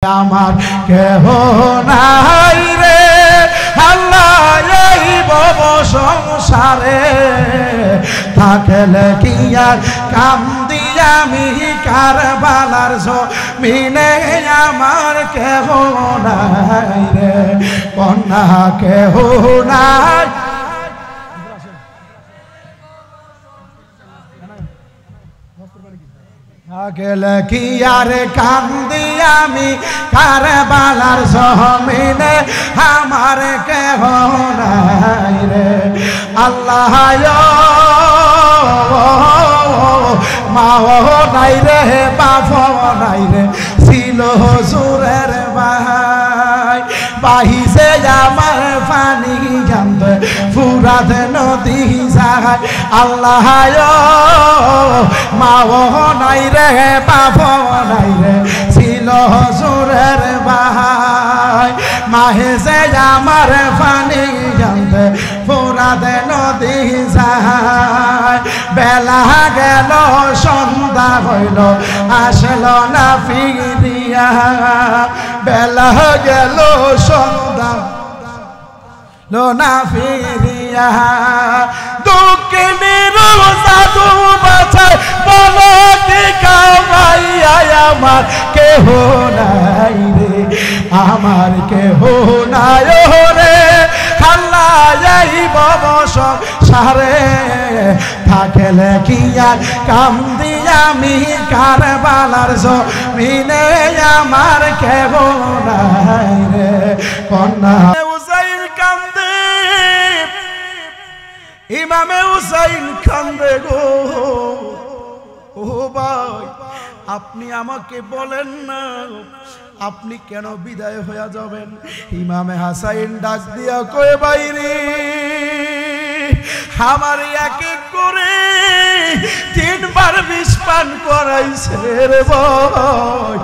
আমার কেহ নাই রে আল্লাহ এই ভব সংসারে থাকলে কি আর কান্দি আমি কারবালার জমিনে আমার কেহ নাই রে কন্যা কেহ নাই গেলে কি আর কান্দি আমি কারবালার জমিনে আমার কেহ নাই রে আল্লাহ মাও নাই রে বাপ নাই রে ছিল হুজুরের ভাই বাহিছে আমার পানি জানতে ফুরাত নদী যায় আল্লাহ মাও নাই রে বাপ নাই রে ছিল হুজুরের ভাই মাহেছে আমার পানি জানতে ফুরাত নদী যায় বেলা গেল সন্ধ্যা হইল আসলো না ফিরিয়া বেলা গেল সন্ধ্যা না ফিরিয়া দুঃখিনীর সাধু বাছাই বলো কি কামাইয়া আমার কেহ নাই রে আমার কেহ নাই রে আল্লাহ এই ভব সংসারে থাকলে কি আর কান্দি আমি কারবালার জমিনে আমার কেহ নাই রে কন্যা হুসাইন কান্দে ইমামে হুসাইন কান্দে গো ও ভাই আপনি আমাকে বলেন না আপনি কেন বিদায় হয়ে যাবেন ইমামে হাসাইন ডাক দিয়া কয়ে বাইরে আমার এক এক করে 3 বার বিষ পান করাইছে রে ভাই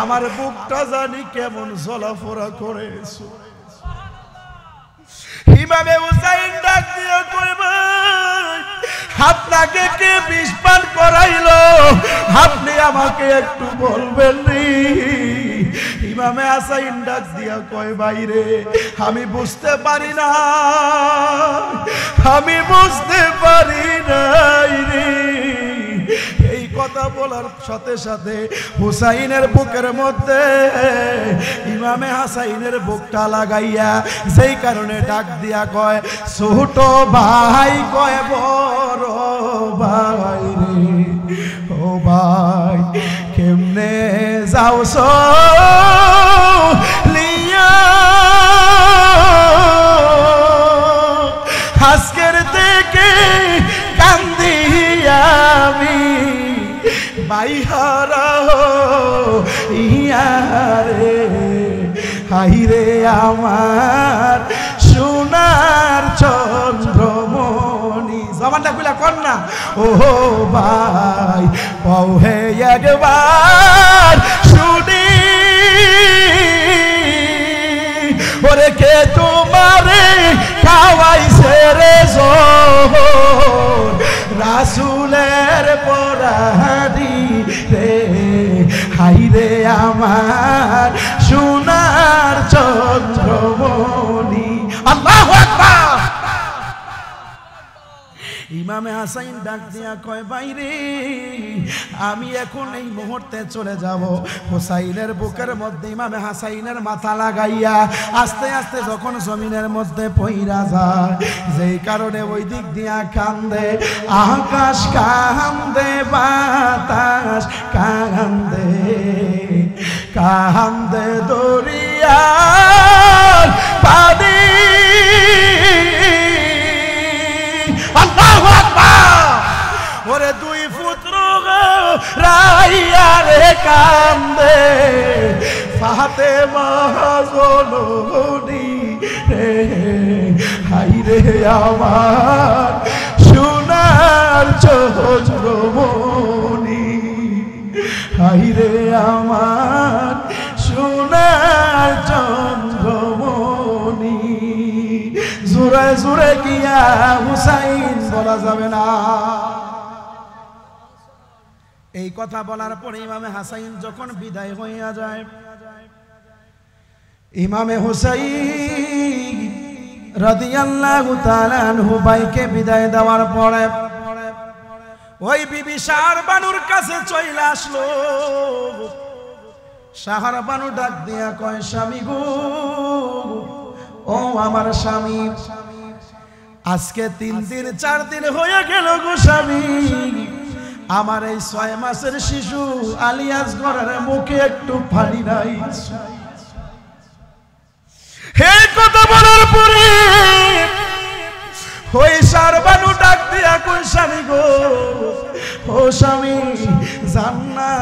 আমার বুকটা জানি কেমন জ্বলাফোড়া করেছে ইমামে হুসাইন ডাক দিয়া কয়ে ভাই আপনাকে কে বিষ পান করাইলো আপনি আমাকে একটু বলবেন নি ইমামে হাসাইন ডাক দিয়া কয় বাইরে আমি বুঝতে পারি না আমি বুঝতে পারি নাই রে এই কথা বলার সাথে সাথে হুসাইনের বুকের মধ্যে ইমামে হাসাইনের বুকটা লাগাইয়া যেই কারণে ডাক দিয়া কয় ছোট ভাই কয় বড় ভাই রে ও ভাই কেমনে যাও লিয়া আজকের থেকে কান্দি আমি বাইহারা ইয়ারে হাইরে আমার সোনার চন্দ্রমণি জবানটা খুলে কর না ও ভাই পাও হে একবার শুনি ওরে কে তোমারে খাওয়াইছে রে জোর রাসূলের পরাদি রে হাইরে আমার সোনার চন্দ্রমণি আল্লাহু আকবার ইমামে হাসাইন ডাক দিয়া কয় বাইরে আমি এখন এই মুহূর্তে চলে যাব হুসাইনের বুকের মধ্যে ইমামে হাসাইনের মাথা লাগাইয়া আস্তে আস্তে যখন জমিনের মধ্যে পইরা যায় যেই কারণে ওই দিক দিয়া কান্দে আকাশ কান্দে বাতাস কান্দে কান্দে দরিয়ার পানি আল্লাহু আকবার ওরে 2 পুত্র রাইয়া রে কান্দে ফাতেমা জননী রে হাইরে আমার সোনার চন্দ্রমণি হাইরে আমার সোনার চন্দ্রমণি জোরে জোরে গিয়া হুসাইন বলা যাবে না এই কথা বলার পরে ইমামে হাসাইন যখন বিদায় হইয়া যায় ইমামে হুসাইন রাদিয়াল্লাহু তাআলা আনহু ভাইকে বিদায় দেওয়ার পরে ওই বিবি শাহরবানুর কাছে চলে আসলো। শাহরবানু ডাক দিয়া কয়, স্বামী গো, ও আমার স্বামী, আজকে 3 দিন 4 দিন হয়ে গেল গো স্বামী, আমার এই 6 মাসের শিশু আলিয়াস ঘরের মুখে একটু পানি নাই। এই কথা বলার পরে ওই শাহরবানু ডাক দিয়া কই, স্বামী গো, ও স্বামী, জান না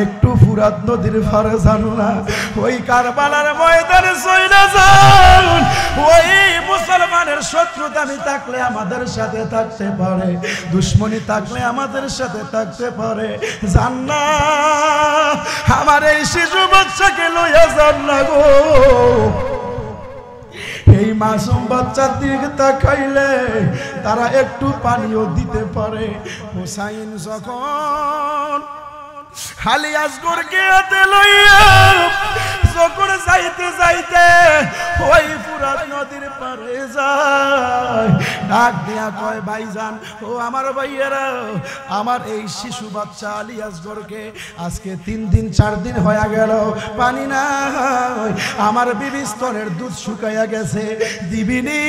একটু ফুরাত নদীর পারে জানো না, ওই কারবালার ময়দানে চইলা যান, ওই মুসলমানের শত্রুতামি থাকলে আমাদের সাথে থাকতে পারে, দুশ্মনী থাকলে আমাদের সাথে থাকতে পারে, জান না আমার এই শিশু বাচ্চাকে লইয়া যান না গো। এই মাসুম বাচ্চার দিকে তাকাইলে তারা একটু পানিও দিতে পারে। হুসাইন যখন আলিয়াসগরকে হাতে লইয়া যখন যাইতে যাইতে ওই ফুরাত নদীর পারে যায়, ডাক দিয়া কয়, ভাইজান, ও আমার ভাইয়েরা, আমার এই শিশু বাচ্চা আলিয়াসগরকে আজকে 3 দিন 4 দিন হয়ে গেল পানি নাই, আমার বিবি স্তনের দুধ শুকাইয়া গেছে, দিবিনি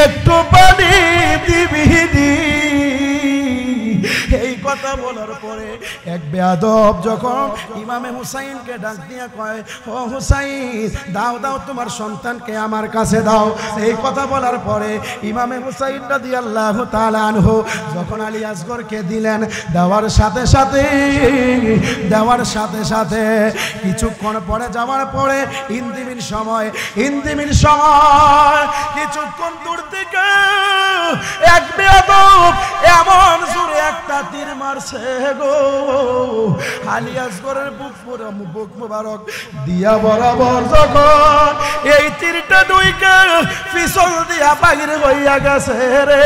একটু পানি দিবিনি। এই কথা বলার পরে এক বেয়াদব যখন ইমামে হুসাইনকে ডাক দিয়া কয়, ও হুসাইন, দাও দাও তোমার সন্তানকে আমার কাছে দাও। এই কথা বলার পরে ইমামে হুসাইন রাদিয়াল্লাহু তাআলা আনহু যখন আলিয়াসগরকে দিলেন, দেওয়ার সাথে সাথে কিছুক্ষণ পরে যাওয়ার পরে ইন্দিমিন সময় কিছুক্ষণ দূর থেকে এক বেয়াদব এমন জোরে একটা তীর মারছে গো, আলিয়াসগরের বুক মুবারক দিয়া বরাবর যখন এই তীরটা দুইকে পিছল দিয়া বাহির হইয়া গেছে রে।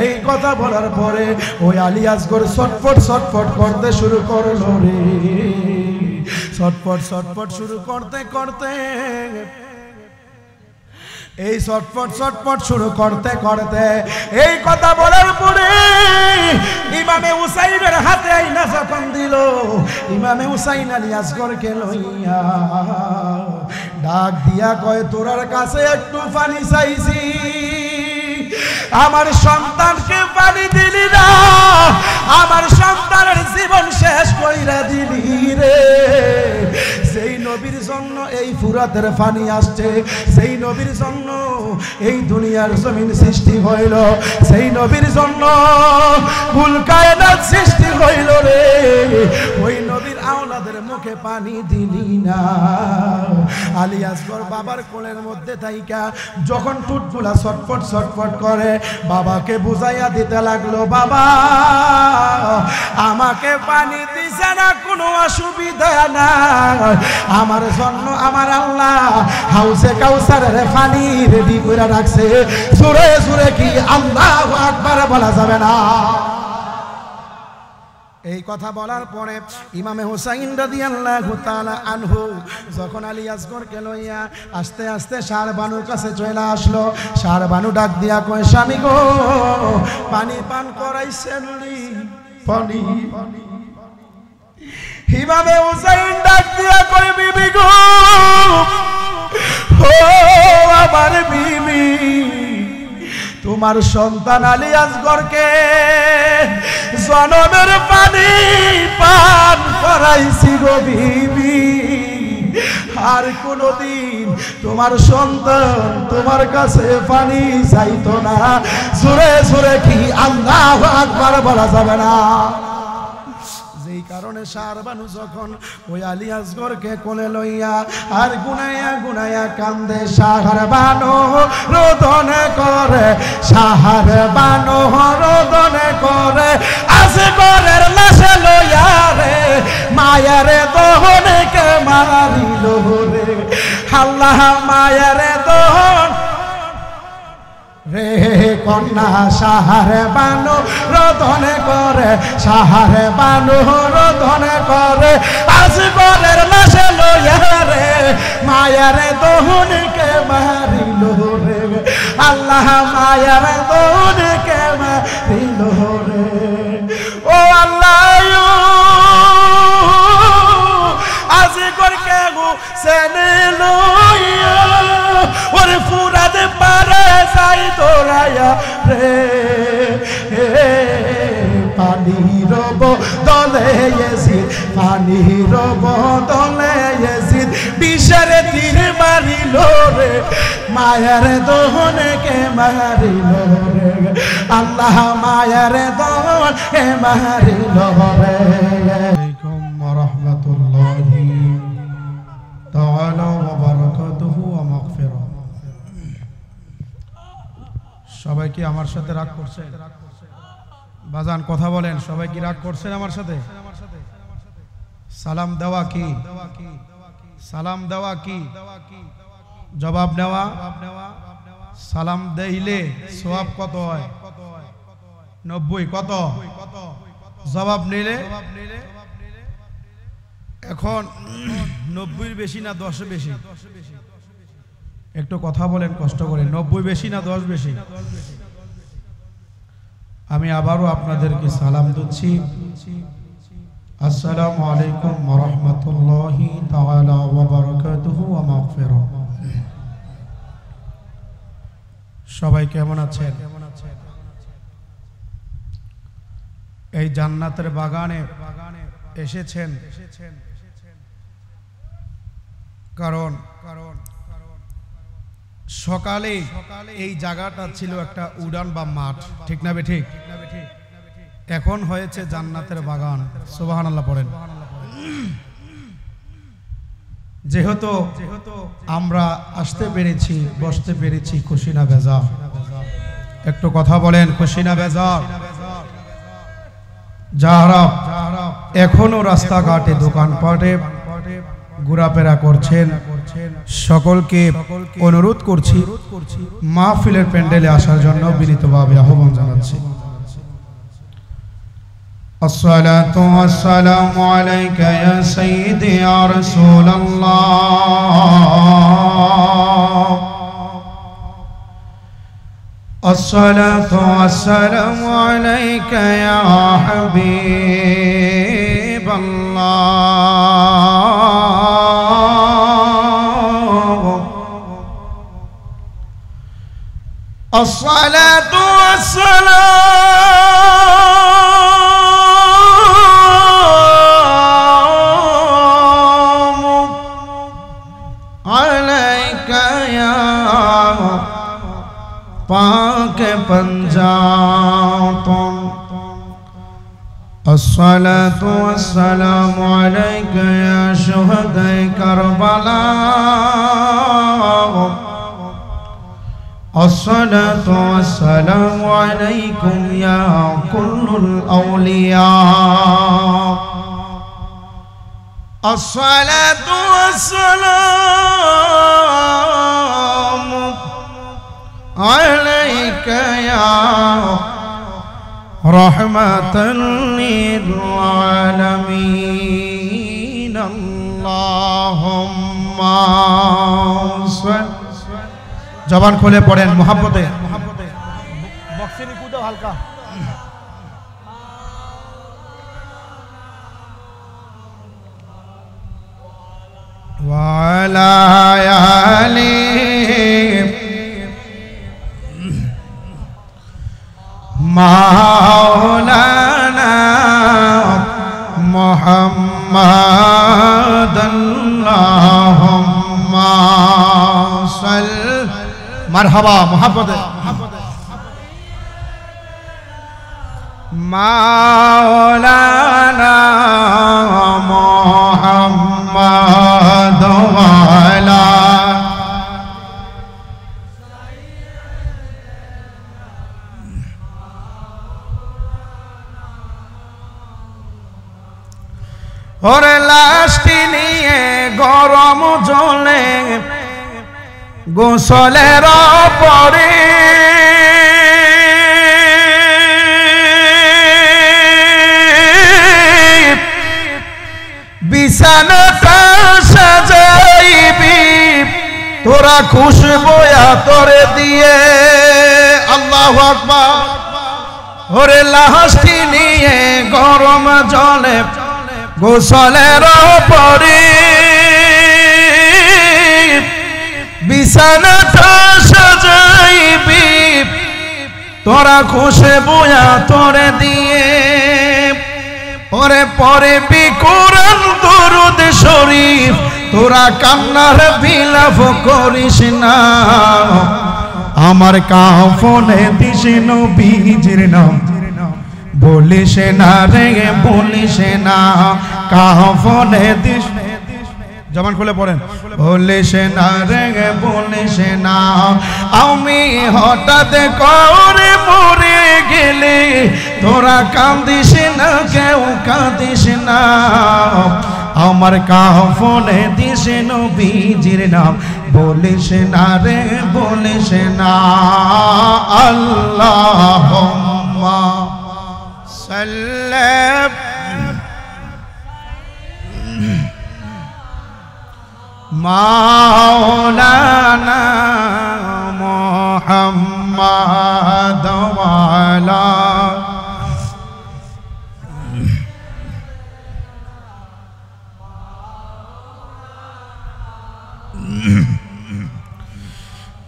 এই কথা বলার পরে ওই আলিয়াসগর ছটফট করতে শুরু করলো রে। ছটফট শুরু করতে করতে এই ছটফট শুরু করতে এই কথা বলার পরে ইমামে হুসাইনের হাতে আইনা যখন দিল, ইমামে হুসাইন আলিয়াসগরকে লইয়া ডাক দিয়া কয়, তোরার কাছে একটু পানি চাইছি, আমার সন্তানকে পানি দিলি না, আমার সন্তানের জীবন শেষ কইরা দিলি রে। সেই নবীর জন্য এই ফুরাতের পানি আসছে, সেই নবীর জন্য এই দুনিয়ার জমিন সৃষ্টি হইল, সেই নবীর জন্য কুল কায়নাত সৃষ্টি হইল রে। ওই নবীর আওলাদের মুখে পানি দিলি না। আলিয়াসগর বাবার কোলের মধ্যে থাইকা যখন টুটগুলা ছটফট করে বাবাকে বুঝাইয়া দিতে লাগলো, বাবা আমাকে পানি দিছে না, কোনো অসুবিধা না, আমার জন্য আমার আল্লাহ হাউসে কাউসারের পানি রেডি করে রাখছে। জোরে জোরে কি আল্লাহু আকবার বলা যাবে না? এই কথা বলার পরে ইমামে হুসাইন রাদিয়াল্লাহু তাআলা আনহু যখন আলিয়াসগরকে লইয়া আস্তে আস্তে শাহরবানুর কাছে চলে আসলো, শাহরবানু ডাক দিয়া কয়, স্বামী গো, পানি পান করাইছেন পানি। ইমামে হুসাইন ডাক দিয়া কয়, বিবি গো, ও আমার বিবি, তোমার সন্তান আলিয়াসগরকে জনমের পানি পান করাইছি গো বিবি, আর কোনদিন তোমার সন্তান তোমার কাছে পানি চাইতো না। জোরে জোরে কি আল্লাহু আকবার বলা যাবে না? যেই কারণে শাহরবানু যখন ওই আলিয়াসগরকে কোলে লইয়া আর গুনাইয়া কান্দে, শাহরবানু রোদনে করে, শাহরবানু রোদনে করে, আসগরের লাশে লইয়া রে মায়ের দহনে কে মারিল রে, আল্লাহ মায়ের দহন রে কন্যা। শাহরবানু রোদনে করে, শাহরবানু রোদনে করে, আসগরের লাশে লইয়া দোহনকে মারিল রে আল্লাহ মায়ার দোহনকে মারিল রে ও আল্লাহ আজি করকে গো সেনে লইয়া ওরে ফুরাতে পারে যাই তোরায়া রে পানির বদলে এসিদ পানির বদলে এসিদ বিষের তীর মারিল রে মায়ার দোহনকে মারিল রে আল্লাহ মায়ার দোহনকে মারিল রে আলাইকুম ওয়া রাহমাতুল্লাহি তাআলা ওয়া বারাকাতুহু ওয়া মাগফিরাহ। সবাই কি আমার সাথে রাগ করছেন? বাজান কথা বলেন, সবাই কি রাগ করছেন আমার সাথে? সালাম দেওয়া কি? সালাম দেওয়া কি? জবাব নেওয়া? সালাম দিলে সওয়াব কত হয়? 90। কত? জবাব নিলে এখন 90 বেশি না 10 বেশি? একটু কথা বলেন কষ্ট করে, 90 বেশি না 10 বেশি? আমি আবারও আপনাদেরকে সালাম দিচ্ছি। আসসালামু আলাইকুম ওয়া রাহমাতুল্লাহি তাআলা ওয়া বারাকাতুহু ওয়া মাগফিরাহ। সবাই কেমন আছেন? এই জান্নাতের বাগানে এসেছেন কারণ সকালে এই জায়গাটা ছিল একটা উড়ান বা মাঠ, ঠিক না বেঠিক? এখন হয়েছে জান্নাতের বাগান। সুবহানাল্লাহ পড়েন। যেহেতু আমরা আসতে পেরেছি, বসতে পেরেছি, খুশি না বেজার? একটু কথা বলেন, খুশি না বেজার? যারা এখনো রাস্তাঘাটে দোকানপাটে ঘোরাফেরা করছেন সকলকে অনুরোধ করছি মাহফিলের প্যান্ডেলে আসার জন্য বিনীতভাবে আহ্বান জানাচ্ছি। الصلاة والسلام عليك يا سيدي يا رسول الله الصلاة والسلام عليك يا حبيب الله الصلاة والسلام عليك يا पाक पंजातम अस्सलातु वस्सलामु अलैका या शुहदाए करबला अस्सलातु वस्सलामु अलैकुम या कुल्लुल औलिया अस्सलातु वस्सलामु عليك يا رحمة للعالمين اللهم صل জবান খুলে পড়েন মোহাব্বতে বক্সে নি কুদাও হালকা ওয়ালা আলি মাওলানা মুহাম্মদ আল্লাহুম্মা সাল মারহাবা মোহাব্বতে মাওলানা মুহাম্মদ ওয়ালা ওরে লাশটি নিয়ে গরম জলে গোসলের পরে বিছানাটা সাজাইবি তোরা খুশবু তোরে দিয়ে আল্লাহু আকবার ওরে লাশটি নিয়ে গরম জলে গোসলের পরে বিছানাটা সাজাইবি তোরা খুশবু তোরে দিয়ে ওরে পরে বিকুরান দরুদ শরীফ তোরা কান্নার বিলাপ করিস না আমার কাফনে দিস নবীজির নাম বলিস না রে বলিস না কাফনে দিস জবান খুলে পড়েন বলিস না রে বলিস না আমি হঠাৎ করে মরে গেলে তোরা কাঁদিস না কেউ কাঁদিস না আমার কাফনে দিস নবীজির নাম বলিস না রে বলিস না আল্লাহুম্মা সাল্লাম মাওলানা মুহাম্মাদ ওয়ালা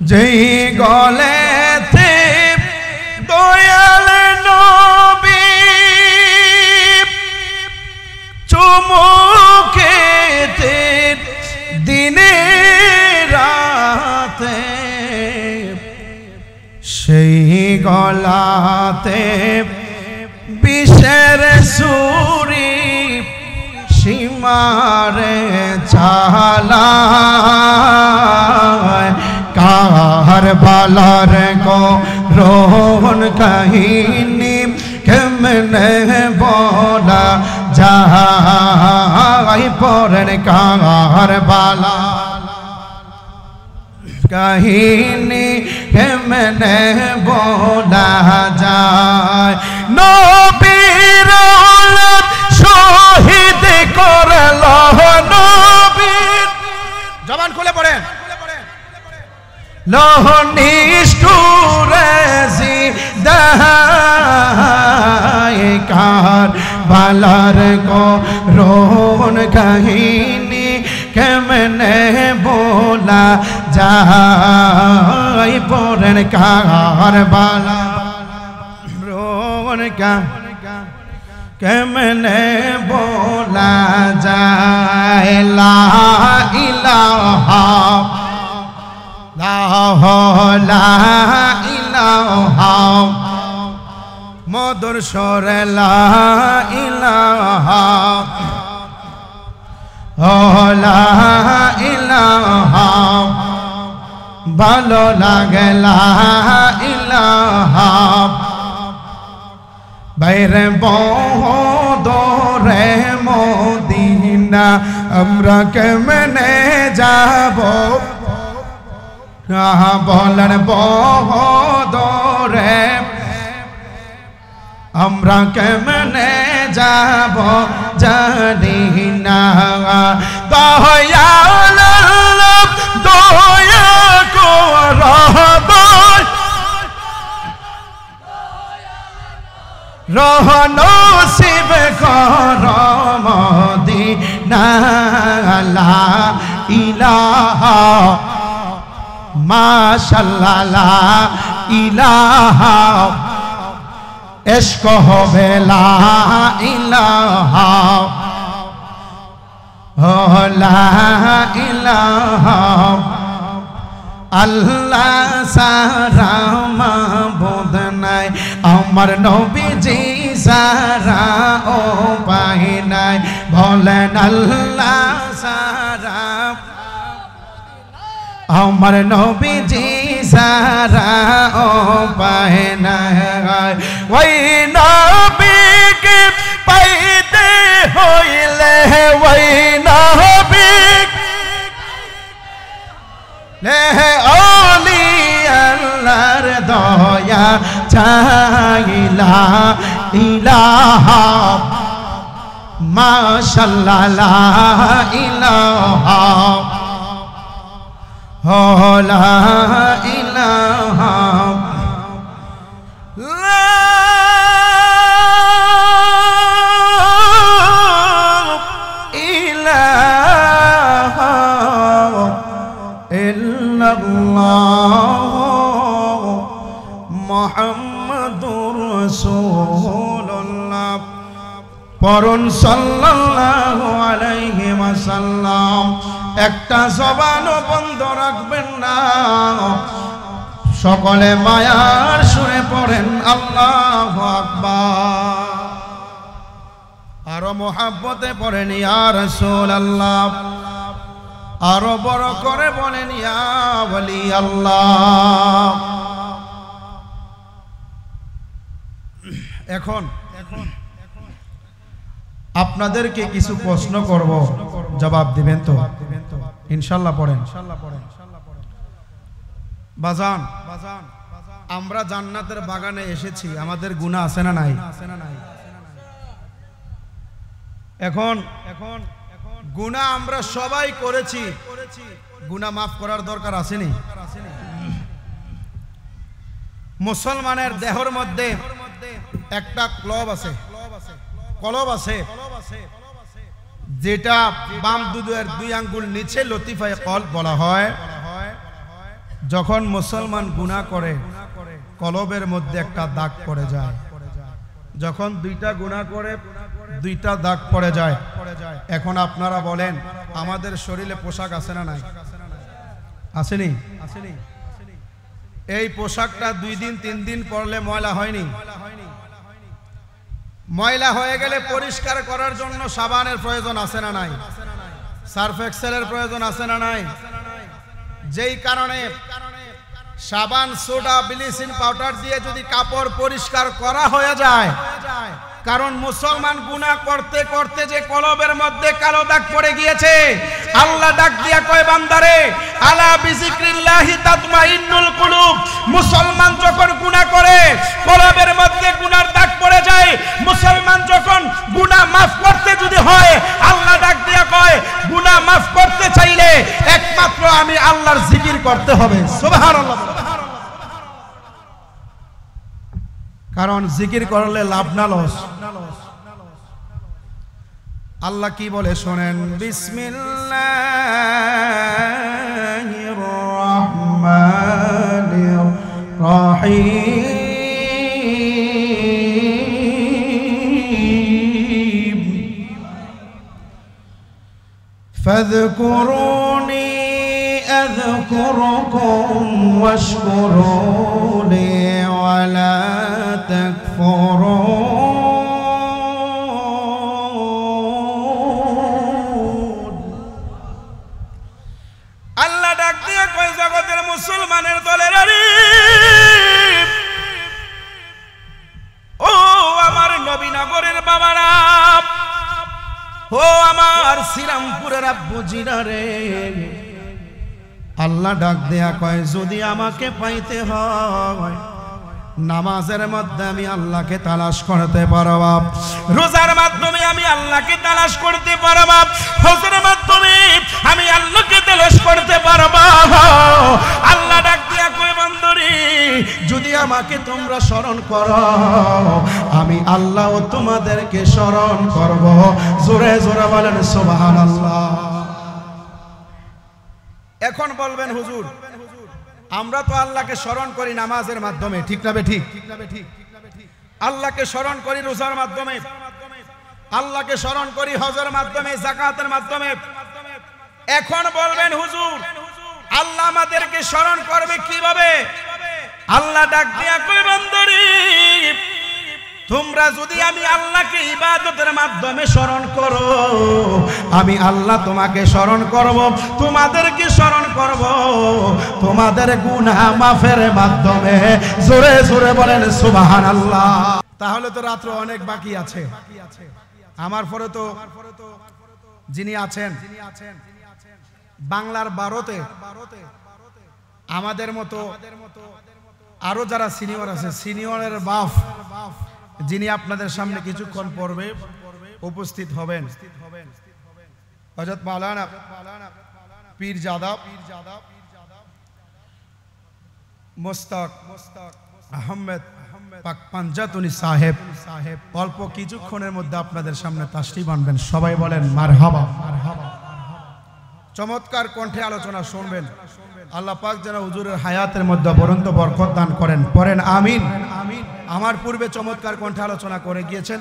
যেই গলেতে দয়াল নবী চুমুকেতে দিনে রাতে সেই গলাতে বিষের সুরি সীমারে চালায় কারবালার গো রোহন কাহিনী কেমনে বলা যায় পরের কারবালা কাহিনী কেমনে বলা যায় নবীর শহীদ করল নবীর জবান খুলে পড়েন লহ নিষ্ঠুরে জিদায় কার বালার গো রোন কাহিনী কেমনে বলা যায় পরেন কার বালা রোন কেমনে বলা যায় লা ইলাহা লা ইলাহা মধুর স্বরে লা ইলাহা লা ইলাহা ভালো লাগে লা ইলাহা বাইরে বদরে মদিনা আমরা কেমনে যাব বলেন বদরে আমরা কেমনে যাব জানি না দয়াল দয়া কর রহন শিব কর মদিনা লা ইলাহা মাশাআল্লাহ লা ইলাহা ইশক হবে লা ইলাহা লা ইলাহা আল্লাহ সারা মাবুদ নাই আমার নবীজি সারা ও পাই নাই বলেন আল্লাহ সারা আমার নবীজি সারা ও পাই নাই ওই নবীকে পাইতে হইলে ওই নবীকে লে ওলি আল্লাহর দয়া চাইলা ইলাহা মাশাআল্লাহ লা ইলাহা লা ইলাহা মুহাম্মাদুর রাসূলুল্লাহ পরন সাল্লাল্লাহু আলাইহি ওয়াসাল্লাম। একটা জবানও বন্ধ রাখবেন না, সকলে মায়ার সুরে পড়েন আল্লাহু আকবার। আরো মুহাব্বতে পড়েন ইয়া রাসূলুল্লাহ, আরো বড় করে বলেন ইয়া ওয়ালি আল্লাহ। এখন আপনাদেরকে কিছু প্রশ্ন করব, জবাব দিবেন তো ইনশাআল্লাহ? পড়েন বাজান। আমরা জান্নাতের বাগানে এসেছি, আমাদের গুনাহ আছে না নাই? এখন গুনাহ আমরা সবাই করেছি, গুনাহ মাফ করার দরকার আসেনি? মুসলমানের দেহের মধ্যে একটা কলব আছে, যেটা বাম দুধের 2 আঙ্গুল নিচে লতিফায়ে কলব বলা হয়। যখন মুসলমান গুনাহ করে কলবের মধ্যে একটা দাগ পড়ে যায়, যখন 2টা গুনাহ করে 2টা দাগ পড়ে যায়। এখন আপনারা বলেন, আমাদের শরীরে পোশাক আছে না নাই? আসেনি? এই পোশাকটা 2 দিন 3 দিন পরলে ময়লা হয়নি? ময়লা হয়ে গেলে পরিষ্কার করার জন্য সাবানের প্রয়োজন আছে না নাই? সার্ফ এক্সেলের প্রয়োজন আছে না নাই? যেই কারণে সাবান, সোডা, ব্লিচিং পাউডার দিয়ে যদি কাপড় পরিষ্কার করা হয়ে যায়, কারণ মুসলমান গুনাহ করতে করতে যে কলবের মধ্যে কালো দাগ পড়ে গিয়েছে, আল্লাহ ডাক দিয়া কয় বান্দারে, আলা বিজিক্রিল্লাহি তাতমাইন্নুল কুলুব। মুসলমান যখন গুনাহ করে কলবের মধ্যে গুনার দাগ পড়ে যায়, মুসলমান যখন গুনাহ মাফ করতে যদি হয়, আল্লাহ ডাক দিয়া কয় গুনাহ মাফ করতে চাইলে একমাত্র আমি আল্লাহর জিকির করতে হবে। সুবহানাল্লাহ। কারণ জিকির করলে লাভ না লস? আল্লাহ কি বলে শোনেন, বিসমিল্লাহির রহমানির রহিম ফাযকুরুনি আযকুরুকুম ওয়াশকুরুনি ওয়ালা তাকফুরুন। আল্লাহ ডাক দিয়ে কয়, জগতের মুসলমানের দলের ও আমার নবীনগরের বাবারা, ও আমার শ্রীরামপুরের আব্বুজিরা রে, আল্লাহ ডাক দেয়া কয়, যদি আমাকে পাইতে হয় নামাজের মধ্যে আমি আল্লাহকে তালাশ করতে পারবা, রোজার মাধ্যমে আমি আল্লাহকে তালাশ করতে পারবা, হজের মাধ্যমে আমি আল্লাহকে তালাশ করতে পারবা। আল্লাহ ডাক দিয়া কয়, বান্দরে যদি আমাকে তোমরা স্মরণ করো, আমি আল্লাহ তোমাদেরকে স্মরণ করব। জোরে জোরে বলেন সুবহানাল্লাহ। এখন বলবেন, হুজুর আমরা তো আল্লাহকে স্মরণ করি নামাজের মাধ্যমে, ঠিক না বেঠিক? আল্লাহকে স্মরণ করি রোজার মাধ্যমে, আল্লাহকে স্মরণ করি হজের মাধ্যমে, যাকাতের মাধ্যমে। এখন বলবেন, হুজুর আল্লাহ আমাদেরকে স্মরণ করবে কিভাবে? আল্লাহ ডাক দিয়া কই, বান্দারে তোমরা যদি আমি আল্লাহকে ইবাদতের মাধ্যমে স্মরণ করো, আমি আল্লাহ তোমাকে স্মরণ করব, তোমাদেরকে স্মরণ করব তোমাদের গুনাহ মাফের মাধ্যমে। জোরে জোরে বলেন সুবহানাল্লাহ। তাহলে তো রাত্র অনেক বাকি আছে। আমার পরে তো যিনি আছেন বাংলার 12তে আমাদের মতো আরো যারা সিনিয়র আছে, সিনিয়রের বাপ যিনি আপনাদের সামনে কিছুক্ষণ পর্বে উপস্থিত হবেন, হযরত মাওলানা পীরজাদা মোস্তাক আহমেদ পাক পাঞ্জাতুনি সাহেব অল্প কিছুক্ষণের মধ্যে আপনাদের সামনে তাশরিফ আনবেন। সবাই বলেন মারহাবা। চমৎকার কণ্ঠে আলোচনা শুনবেন। আল্লাহ পাক যেন হুজুরের হায়াতের মধ্যে বরন্ত বরকত দান করেন। পড়েন আমিন। আমার পূর্বে চমৎকার কণ্ঠে আলোচনা করে গিয়েছেন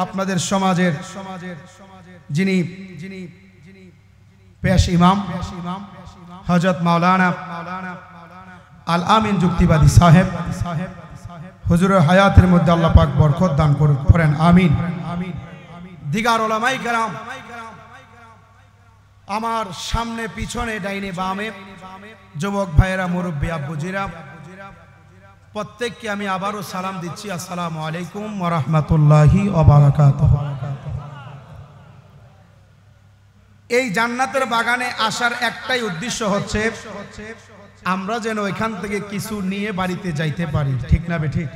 আপনাদের সমাজের যিনি পেশ ইমাম হযরত মাওলানা আল আমিন যুক্তিবাদী সাহেব। হুজুরের হায়াতের মধ্যে আল্লাহ পাক বরকত দান করুন। পড়েন আমিন। দিগার উলামায়ে কেরাম, আমার সামনে পিছনে ডাইনে বামে যুবক ভাইয়েরা, মুরব্বী আব্বুজিরা, প্রত্যেককে আমি আবারও সালাম দিচ্ছি, আসসালামু আলাইকুম ওয়া রাহমাতুল্লাহি ওয়া বারাকাতুহু। এই জান্নাতের বাগানে আসার একটাই উদ্দেশ্য হচ্ছে আমরা যেন এখান থেকে কিছু নিয়ে বাড়িতে যাইতে পারি, ঠিক না বেঠিক?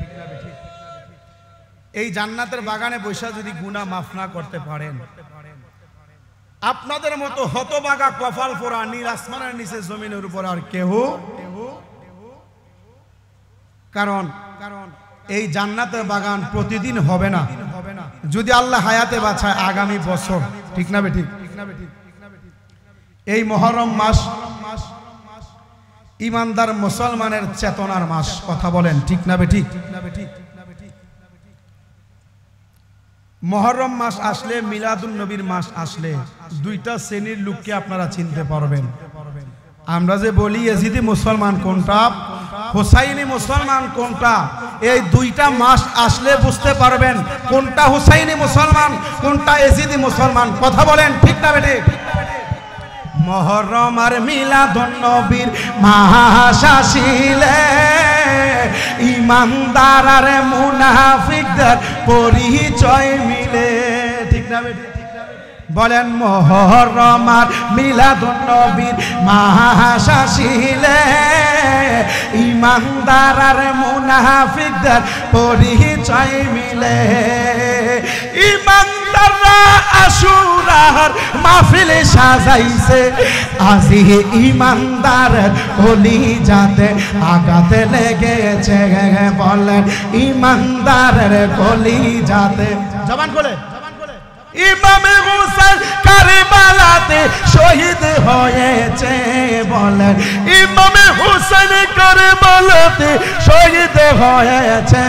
এই জান্নাতের বাগানে বসে যদি গুনাহ মাফ না করতে পারেন, আপনাদের মতো হতবাগা কপাল পোড়া নীল আসমানের নিচে জমিনের উপর আর কেউ, কারণ এই জান্নাতের বাগান প্রতিদিন হবে না, যদি আল্লাহ হায়াতে বাঁচায় আগামী বছর, ঠিক না বেঠিক? এই মুহররম মাস ইমানদার মুসলমানের চেতনার মাস, কথা বলেন ঠিক না বেঠিক? মুহররম মাস আসলে, মিলাদুন নবীর মাস আসলে দুইটা শ্রেণীর লোককে আপনারা চিনতে পারবেন। আমরা যে বলি এজিদি মুসলমান কোনটা, হুসাইনি মুসলমান কোনটা, এই দুইটা মাস আসলে বুঝতে পারবেন কোনটা হুসাইনি মুসলমান কোনটা এজিদি মুসলমান, কথা বলেন ঠিক না বেঠিক? মুহররম আর মিলাদুন নবীর মাস আসিলে ইমানদার আর মুনাফিকদের পরিচয় মিলে, ঠিক না বেঠিক? বলেন মুহররম আর মিলাদুন নবীর মাস আসিলে ইমানদার আর মুনাফিকদের পরিচয় মিলে। ইমানদাররা আশুরার মাহফিল সাজাইছে, আজি ইমানদারের কলিজাতে আঘাত লেগেছে। বলেন ইমানদারের কলিজাতে, জবান খুলে। ইমাম হুসাইন কারবালাতে শহীদ হয়েছে, বলেন ইমাম হুসাইন কারবালাতে শহীদ হয়েছে।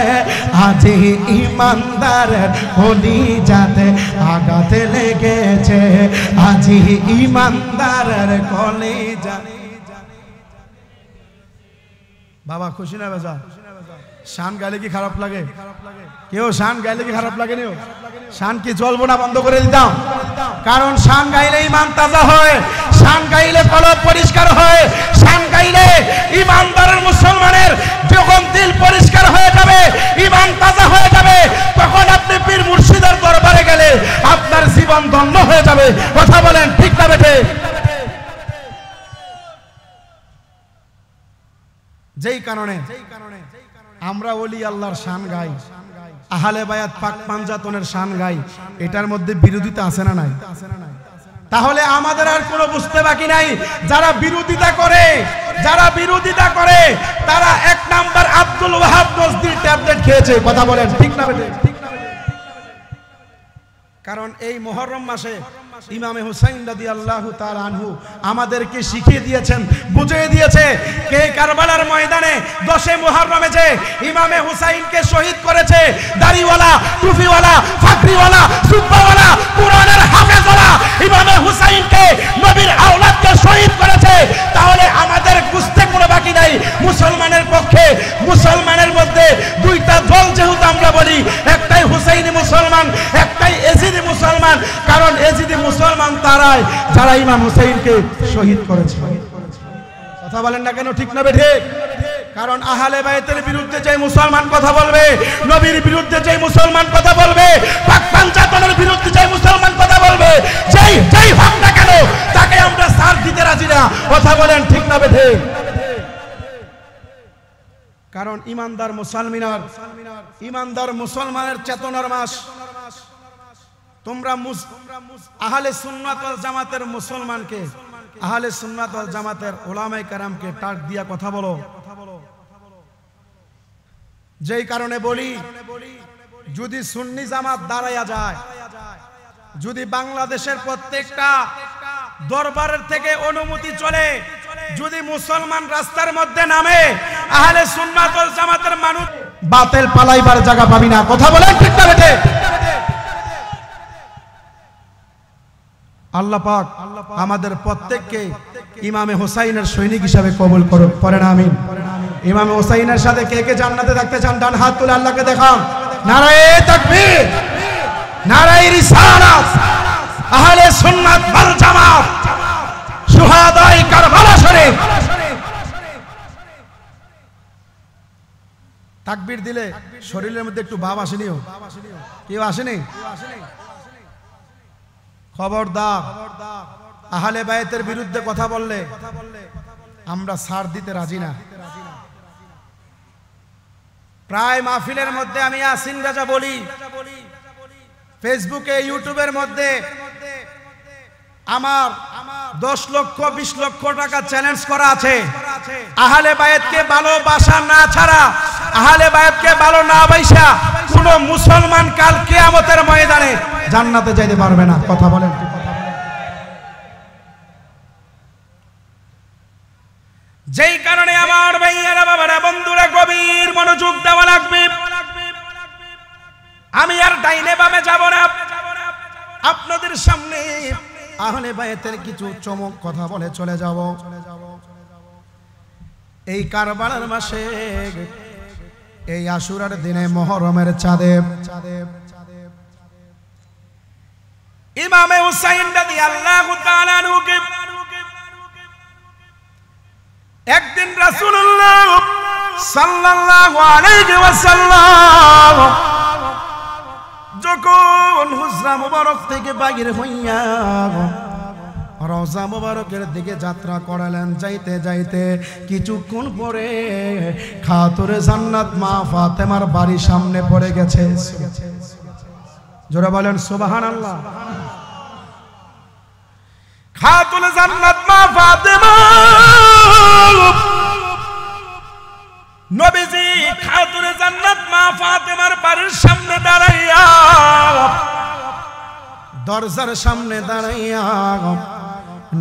আজি ইমানদারের কলিজাতে আঘাত লেগেছে, আজি ইমানদারের কলিজাতে। বাবা খুশি না বেজা? শান গাইলে কি খারাপ লাগে? কেউ শান গাইলে কি খারাপ লাগে? নিও শান কি চলবো না, বন্ধ করে দিতাম? কারণ শান গাইলে ইমান তাজা হয়, শান গাইলে কলব পরিষ্কার হয়, শান গাইলে ইমানদারের মুসলমানের যখন দিল পরিষ্কার হয়ে যাবে, ইমান তাজা হয়ে যাবে, তখন আপনি পীর মুর্শিদের দরবারে গেলে আপনার জীবন ধন্য হয়ে যাবে, কথা বলেন ঠিক না বেঠে? যেই কারণে আমরা ওলি আল্লাহর শান গাই, আহলে বায়াত পাক পাঞ্জাতনের শান গাই, এটার মধ্যে বিরোধিতা আছে না নাই? তাহলে আমাদের আর কোনো বুঝতে বাকি নাই। যারা বিরোধিতা করে তারা এক নাম্বার আব্দুল ওয়াহাব নজদির ট্যাবলেট খেয়েছে, কথা বলেন ঠিক না বেঠে? কারণ এই মুহররম মাসে ইমামে হুসাইন রাদিয়াল্লাহু তাআলা আনহু আমাদেরকে শিখিয়ে দিয়েছেন, বুঝিয়ে দিয়েছে কে কারবালার ময়দানে 10 মুহররমে যে ইমামে হুসাইনকে শহীদ করেছে, দাড়িওয়ালা, টুপিওয়ালা, ফাকরিওয়ালা, জুব্বাওয়ালা, কুরআনের হাফেজওয়ালা ইমামে হুসাইনকে, নবীর আওলাদকে শহীদ করেছে। তাহলে আমাদের বুঝতে কোনো বাকি নাই। মুসলমানের পক্ষে, মুসলমানের মধ্যে দুইটা দল যেহেতু আমরা বলি, একটাই হুসাইনি মুসলমান, একটাই এজিদি মুসলমান। কারণ এজিদি মুসলমান তারাই যারা ইমাম হুসাইনকে শহীদ করেছে, কথা বলেন না কেন ঠিক না বেঠিক? কারণ আহলে বাইতের বিরুদ্ধে যে মুসলমান কথা বলবে, নবীর বিরুদ্ধে যে মুসলমান কথা বলবে, পাক পাঞ্জাতনের বিরুদ্ধে যে মুসলমান কথা বলবে, যেই হোক না কেন তাকে আমরা সাথ দিতে রাজি না, কথা বলেন ঠিক না বেঠিক? কারণ ইমানদার মুসলমানের চেতনার মাস। তোমরা আহলে সুন্নাত ওয়াল জামাতের মুসলমানকে, আহলে সুন্নাত ওয়াল জামাতের উলামায়ে কেরামকে টাক দিয়া কথা বলো, যেই কারণে বলি, যদি সুন্নি জামাত দাঁড়ায়া যায়, যদি বাংলাদেশের প্রত্যেকটা দরবারের থেকে অনুমতি চলে, যদি মুসলমান রাস্তার মধ্যে নামে, আহলে সুন্নাত ওয়াল জামাতের মানুষ বাতিল পালাইবার জায়গা পাবি না। কথা বলেন ঠিক না বেঠে? আল্লাহ পাক আমাদের প্রত্যেককে ইমামে হোসাইনের সৈনিক হিসাবে কবুল করুক, পড়েন আমিন। ইমামে হোসাইনের সাথে কে কে জান্নাতে থাকতে চান? ডান হাত তুলে আল্লাহকে দেখান। নারায়ে তাকবীর, নারায়ে রিসালাত, আহলে সুন্নাত ওয়াল জামাত, শুহাদায়ে কারবালা শরীফ। তাকবীর দিলে শরীরের মধ্যে একটু ভাব আসেনিও? কেউ আসেনি? খবরদার, আহলে বায়তের বিরুদ্ধে কথা বললে আমরা ছাড় দিতে রাজি না। প্রায় মাহফিলের মধ্যে আমি ইয়াসিন রাজা বলি, ফেসবুকে ইউটিউবের মধ্যে আমার 10 লক্ষ 20 লক্ষ টাকা চ্যালেঞ্জ করা আছে। আহলে বায়তকে ভালোবাসা না ছাড়া, আহলে বায়তকে ভালো না বাইসা কোন মুসলমান কাল কিয়ামতের ময়দানে জান্নাতে যেতে পারবে না। কথা বলেন। যেই কারণে আমার ভাইয়েরা, বাবারা, বন্ধুরা, গভীর মনোযোগ দেওয়া লাগবে। আমি আর ডাইনে বামে যাব না, আপনাদের সামনে আহলে বায়তের কিছু চমক কথা বলে চলে যাব। এই কারবালার মাসে, এই আশুরার দিনে, মুহররমের চাঁদে ইমামে হুসাইন রাদিয়াল্লাহু তাআলা আনহুকে একদিন রাসূলুল্লাহ সাল্লাল্লাহু আলাইহি ওয়াসাল্লাম যখন হুজরা মুবারক থেকে বাহির হইয়া রওজা মুবারকের দিকে যাত্রা করালেন, যাইতে যাইতে কিছুক্ষণ পরে খাতুনে জান্নাত মা ফাতেমার বাড়ির সামনে পড়ে গেছে। জোরে বলেন সুবহানাল্লাহ। খাতুনে জান্নাত মা ফাতেমা, নবীজি খাতুনে জান্নাত মা ফাতেমার বাড়ির সামনে দাঁড়াইয়া, দরজার সামনে দাঁড়াইয়া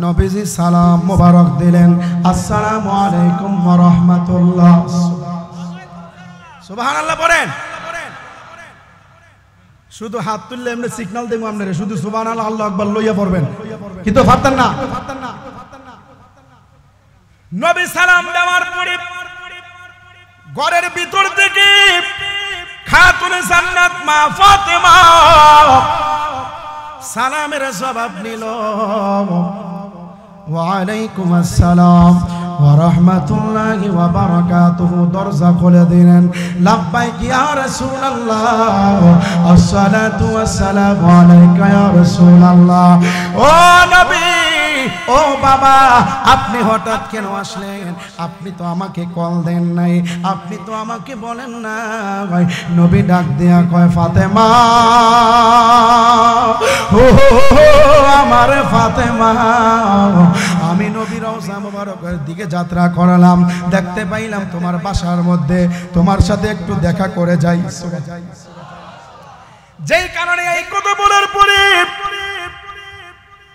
নবীজি সালাম মোবারক দিলেন, আসসালামু আলাইকুম ওয়া রাহমাতুল্লাহ। সুবহানাল্লাহ পড়েন। শুধু হাত তুললে এমনি সিগন্যাল দেবো আপনারা, শুধু সুবহানাল্লাহ আল্লাহু আকবার লইয়া পড়বেন, কিন্তু পারতেন না। নবী সালাম দেওয়ার পরে ঘরের ভিতর থেকে খাতুনে জান্নাত মা ফাতেমা সালামের জবাব নিল, ওয়া আলাইকুম আসসালাম ওয়া রাহমাতুল্লাহি ওয়া বারাকাতুহু। দরজা খুলে দিলেন, লাব্বাইক ইয়া রাসূলুল্লাহ, আসসালাতু ওয়াসসালামু আলাইকা ইয়া রাসূলুল্লাহ। ও নবী, ও বাবা, আপনি হঠাৎ কেন আসলেন? আপনি তো আমাকে কল দেন নাই, আপনি তো আমাকে বলেন না। নবী ডাক দিয়া কয়, ফাতেমা, ও আমার ফাতেমা, আমি নবী রওজা মুবারকের দিকে যাত্রা করালাম, দেখতে পাইলাম তোমার বাসার মধ্যে, তোমার সাথে একটু দেখা করে যাই। যেই কারণে এই কথা বলার পরে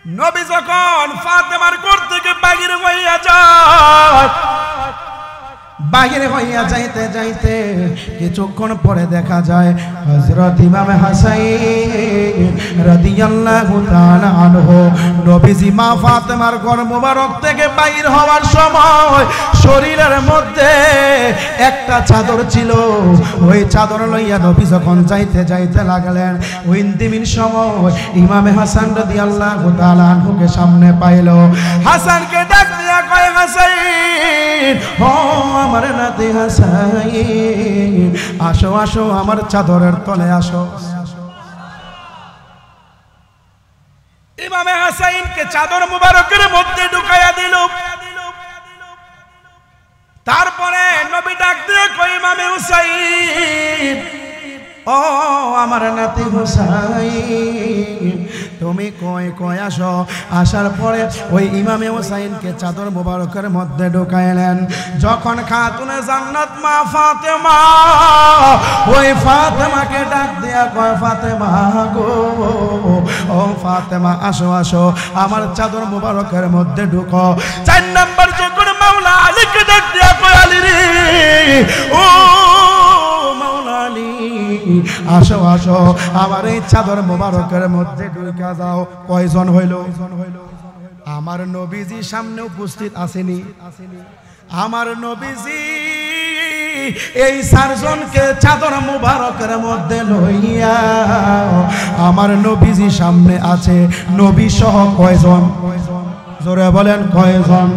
নবী যখন ফাতেমার ঘর থেকে বাহির হইয়া যায়, বাহির হইয়া যাইতে যাইতে কিছুক্ষণ পরে দেখা যায় হযরত ইমাম হাসাইন রাদিয়াল্লাহু তাআলা আনহু নবীজি মা ফাতেমার ঘর মোবারক থেকে বাহির হওয়ার সময় শরীরের মধ্যে একটা চাদর ছিল। ওই চাদর লইয়া নবী যখন যাইতে যাইতে লাগলেন, ওই দিমিন সময় ইমাম হাসান রাদিয়াল্লাহু তাআলা আনহুকে সামনে পাইল। হাসানকে ডাক দিয়া কয়, হাসাইন, ও আমার নাতি হাসাইন, আসো আসো আমার চাদরের তলে আসো। ইমামে হাসাইনকে চাদর মুবারকের মধ্যে ঢুকাইয়া দিল। তারপরে নবী ডাক দিয়ে কই, ইমামে হুসাইন, ও আমার আমার নাতি হুসাইন তুমি কই কই আসো। আসার পরে ওই ইমামে হুসাইনকে চাদর মোবারকের মধ্যে ঢুকাইলেন। যখন খাতুনে জান্নাত মা ফাতেমা ওই ফাতেমাকে ডাক দিয়া কয় ফাতেমা গো ও ফাতেমা আসো আসো আমার চাদর মোবারকের মধ্যে ঢুকো। 4 নাম্বার যখন মাওলা আলীকে ডাক দিয়া কয় আলী রে ও মাওলা আলী আসো আসো আমার এই চাদর মোবারকের মধ্যে ঢুকা যাও। কয়জন হইল? আমার নবীজি সামনে উপস্থিত আসেনি? আমার নবীজি এই 4 জনকে চাদর মোবারকের মধ্যে লইয়া আমার নবীজি সামনে আছে। নবী সহ কয়জন? জোরে বলেন কয়জন?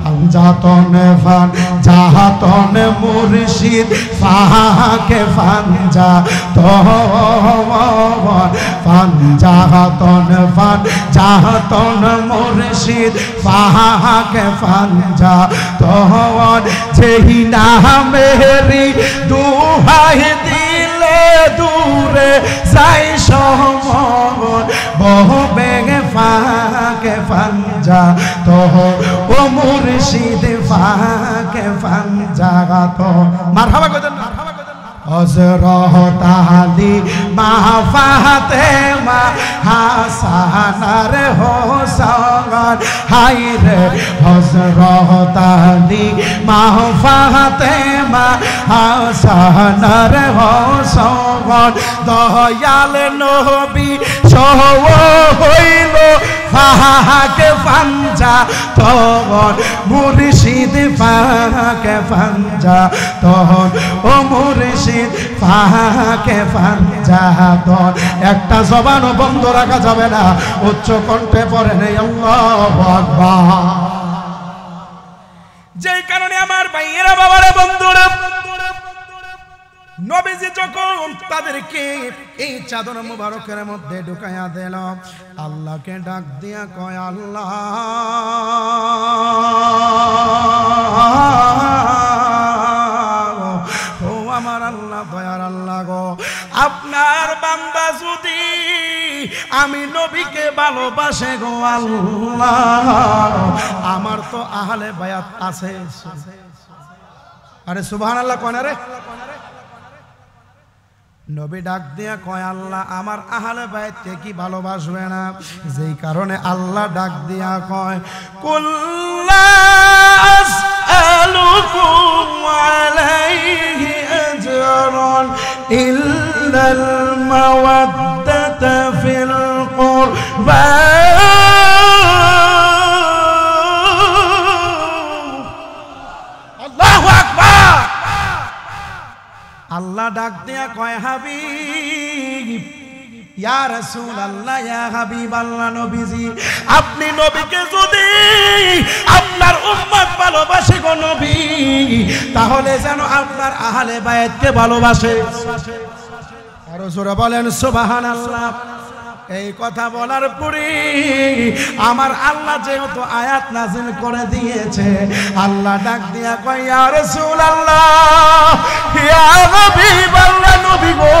ফানজাতনে ফান জাহাতনে মুর্শিদ ফাহাকে ফানজা তো ফানজাতনে ফান জাহাতনে মুর্শিদ ফাহাকে ফানজা তো যেই নামেরি দুহাই দিলে দূরে যাই সমন বহু বেগে ফাকে ফানজা তো ও মুর্শিদ ফাকে ফানজা তো মারহাবা কইতেন না? হযরত আলী মা ফাতেমা হাসানার হোসেন হাই রে হযরত আলী মা ফাতেমা হাসানার হোসেন দয়াল নবী সহ হইল ফাকে ফানজা তখন মুর্শিদ ফাকে ফানজা তখন ও মুর্শিদ ফাকে ফানজা তখন একটা জবানও বন্ধ রাখা যাবে না। উচ্চ কণ্ঠে পড়েন আল্লাহু আকবার। যেই কারণে আমার ভাইয়েরা বাবারা বন্ধুরা নবীজি যখন তাদেরকে এই চাদর মুবারকের মধ্যে ঢুকাইয়া দিল আল্লাহকে ডাক দিয়া কয় আল্লাহ ও আমার আল্লাহ দয়ার আল্লাহ গো আপনার বান্দা যদি আমি নবীকে ভালোবাসে গো আল্লাহ আমার তো আহলে বায়াত আছে। আরে সুবহানাল্লাহ কোন রে নবী ডাক দিয়া কয় আল্লাহ আমার আহলে বাইতকে কি ভালোবাসবে না? যেই কারণে আল্লাহ ডাক দিয়া কয় কুল্লা আসআলুকুম আলাইহি আজরান ইল্লাল মাওয়াদ্দাতা ফিল কুরবা। আল্লাহু আকবার। আল্লাহ ডাক দিয়া কয় হাবিব ইয়া রাসূলুল্লাহ ইয়া হাবিবাল্লাহ নবীজি আপনি নবীকে যদি আপনার উম্মত ভালোবাসে গো নবী তাহলে যেন আপনার আহলে বায়াতকে ভালোবাসে। আরো জোরে বলেন সুবহানাল্লাহ। এই কথা বলার পরে আমার আল্লাহ যেহেতু আয়াত নাযিল করে দিয়েছে আল্লাহ ডাক দিয়া কয় ইয়া রাসূলুল্লাহ ইয়া হাবিবাল্লাহ নবী গো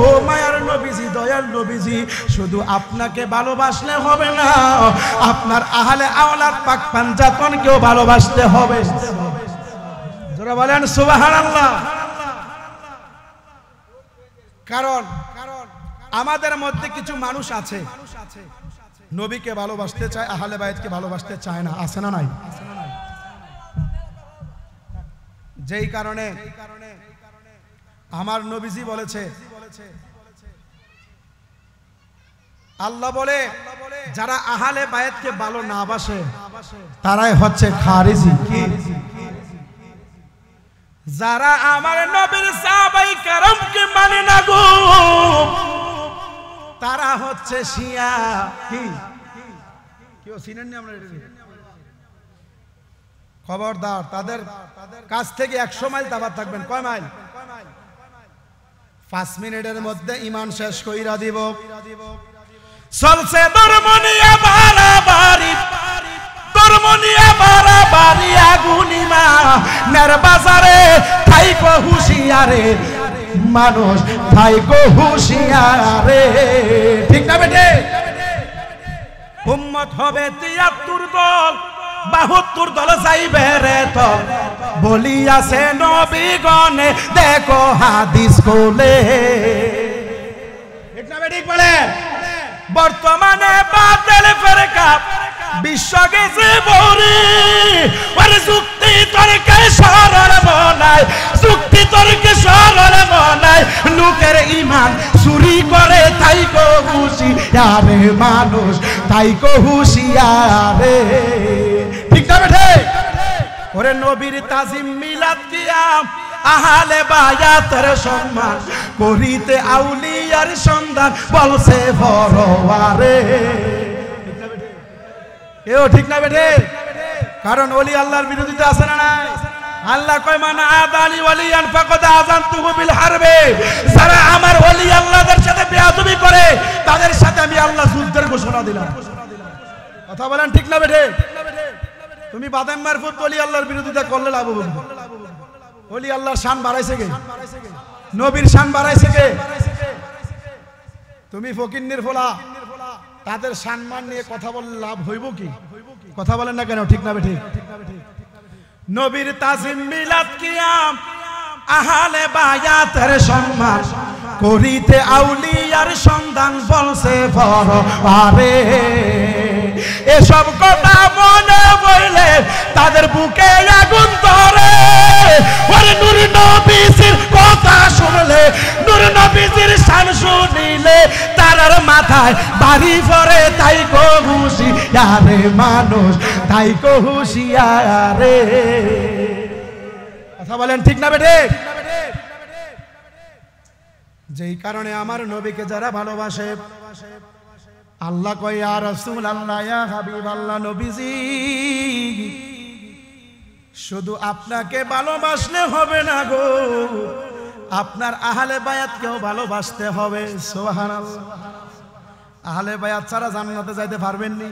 ও মায়ার নবীজি দয়ার নবীজি শুধু আপনাকে ভালোবাসলে হবে না আপনার আহলে আওলাদ পাক পাঞ্জাতনকেও ভালোবাসতে হবে। যারা বলেন সুবহানাল্লাহ। কারণ আমাদের মধ্যে কিছু মানুষ আছে নবীকে ভালোবাসতে চায় আহলে বায়াতকে ভালোবাসতে চায় না। আছে না নাই? যেই কারণে আমার নবীজি বলেছে আল্লাহ বলে যারা আহলে বায়াতকে ভালো না বাসে তারাই হচ্ছে খারিজি। কি? যারা আমার নবীর সাহাবায়ে কেরামকে মানে না গো তারা হচ্ছে শিয়া। কি কেউ চিনেন না? আমরা খবরদার তাদের কাছ থেকে 100 মাইল তাবাদ থাকবেন। কয় মাইল? 5 মিনিটের মধ্যে ঈমান শেষ কইরা দিব। চলছে ধর্ম নিয়ে বাড়াবাড়ি ধর্ম নিয়ে বাড়াবাড়ি আগুনিমা নের বাজারে থাইকো হুঁশিয়ারে মানুষ থাইকো হুঁশিয়ারে। ঠিক না বেটে? উম্মত হবে ৭৩ দল, ৭২ দল যাইবে রে তল, বলিয়াছে নবীগণে দেখো হাদিস কোলে। ঠিক না বেঠিক বলে? বর্তমানে বাতিল ফিরকা বিশ্ব গেছে ভরে, ওরে যুক্তি তর্কে সরল বনায়, যুক্তি তর্কে সরল বনায়, লোকের ঈমান চুরি করে থাইকো হুঁশিয়ারে মানুষ, থাইকো হুঁশিয়ারে। ঠিক না বেঠে? ওরে নবীর তাজিম মিলাদ কিয়াম আহলে বায়াতের সম্মান করিতে আউলিয়ার সন্ধান বলছে ফরওয়ারে। এও ঠিক না বেঠে? কারণ ওলি আল্লাহর বিরোধিতা আছে না নাই? আল্লাহ কয় মান আদানি ওয়ালিয়ান ফাকাদ আযানতুহু বিল হারবে, যারা আমার ওলি আল্লাহদের সাথে বেয়াদবি করে তাদের সাথে আমি আল্লাহ যুদ্ধের ঘোষণা দিলাম। কথা বলেন ঠিক না বেঠে? তুমি বাদাম মারফত ওলি আল্লাহর বিরোধিতা করলে লাভ হবে? ওলি আল্লাহর শান বাড়াইছে কে? নবীর শান বাড়াইছে কে? তুমি ফকিন্নির ফোলা তাদের সম্মান নিয়ে কথা বললে লাভ হইব কি? কথা বলেন না কেন? ঠিক না বেঠে? নবীর তাজিম মিলাদ কিয়াম আহলে বায়াতের সম্মান করিতে আউলিয়ার সন্ধান বলছে ফরওয়ারে। এসব কথা মনে পড়লে তাদের বুকে আগুন ধরে, ওরে নূর নবীজির কথা শুনলে, নূর নবীজির শান শুনিলে তারার মাথায় বাড়ি পড়ে থাইকো হুঁশিয়ারে মানুষ, থাইকো হুঁশিয়ারে। কথা বলেন ঠিক না বেঠে? যেই কারণে আমার নবীকে যারা ভালোবাসে, আল্লাহ কয় ইয়া রাসূলুল্লাহ ইয়া হাবিবাল্লাহ, নবীজি শুধু আপনাকে ভালোবাসলে হবে না গো, আপনার আহলে বায়াতকেও ভালোবাসতে হবে। সুবহানাল্লাহ। আহলে বায়াত ছাড়া জান্নাতে যাইতে পারবেন নি?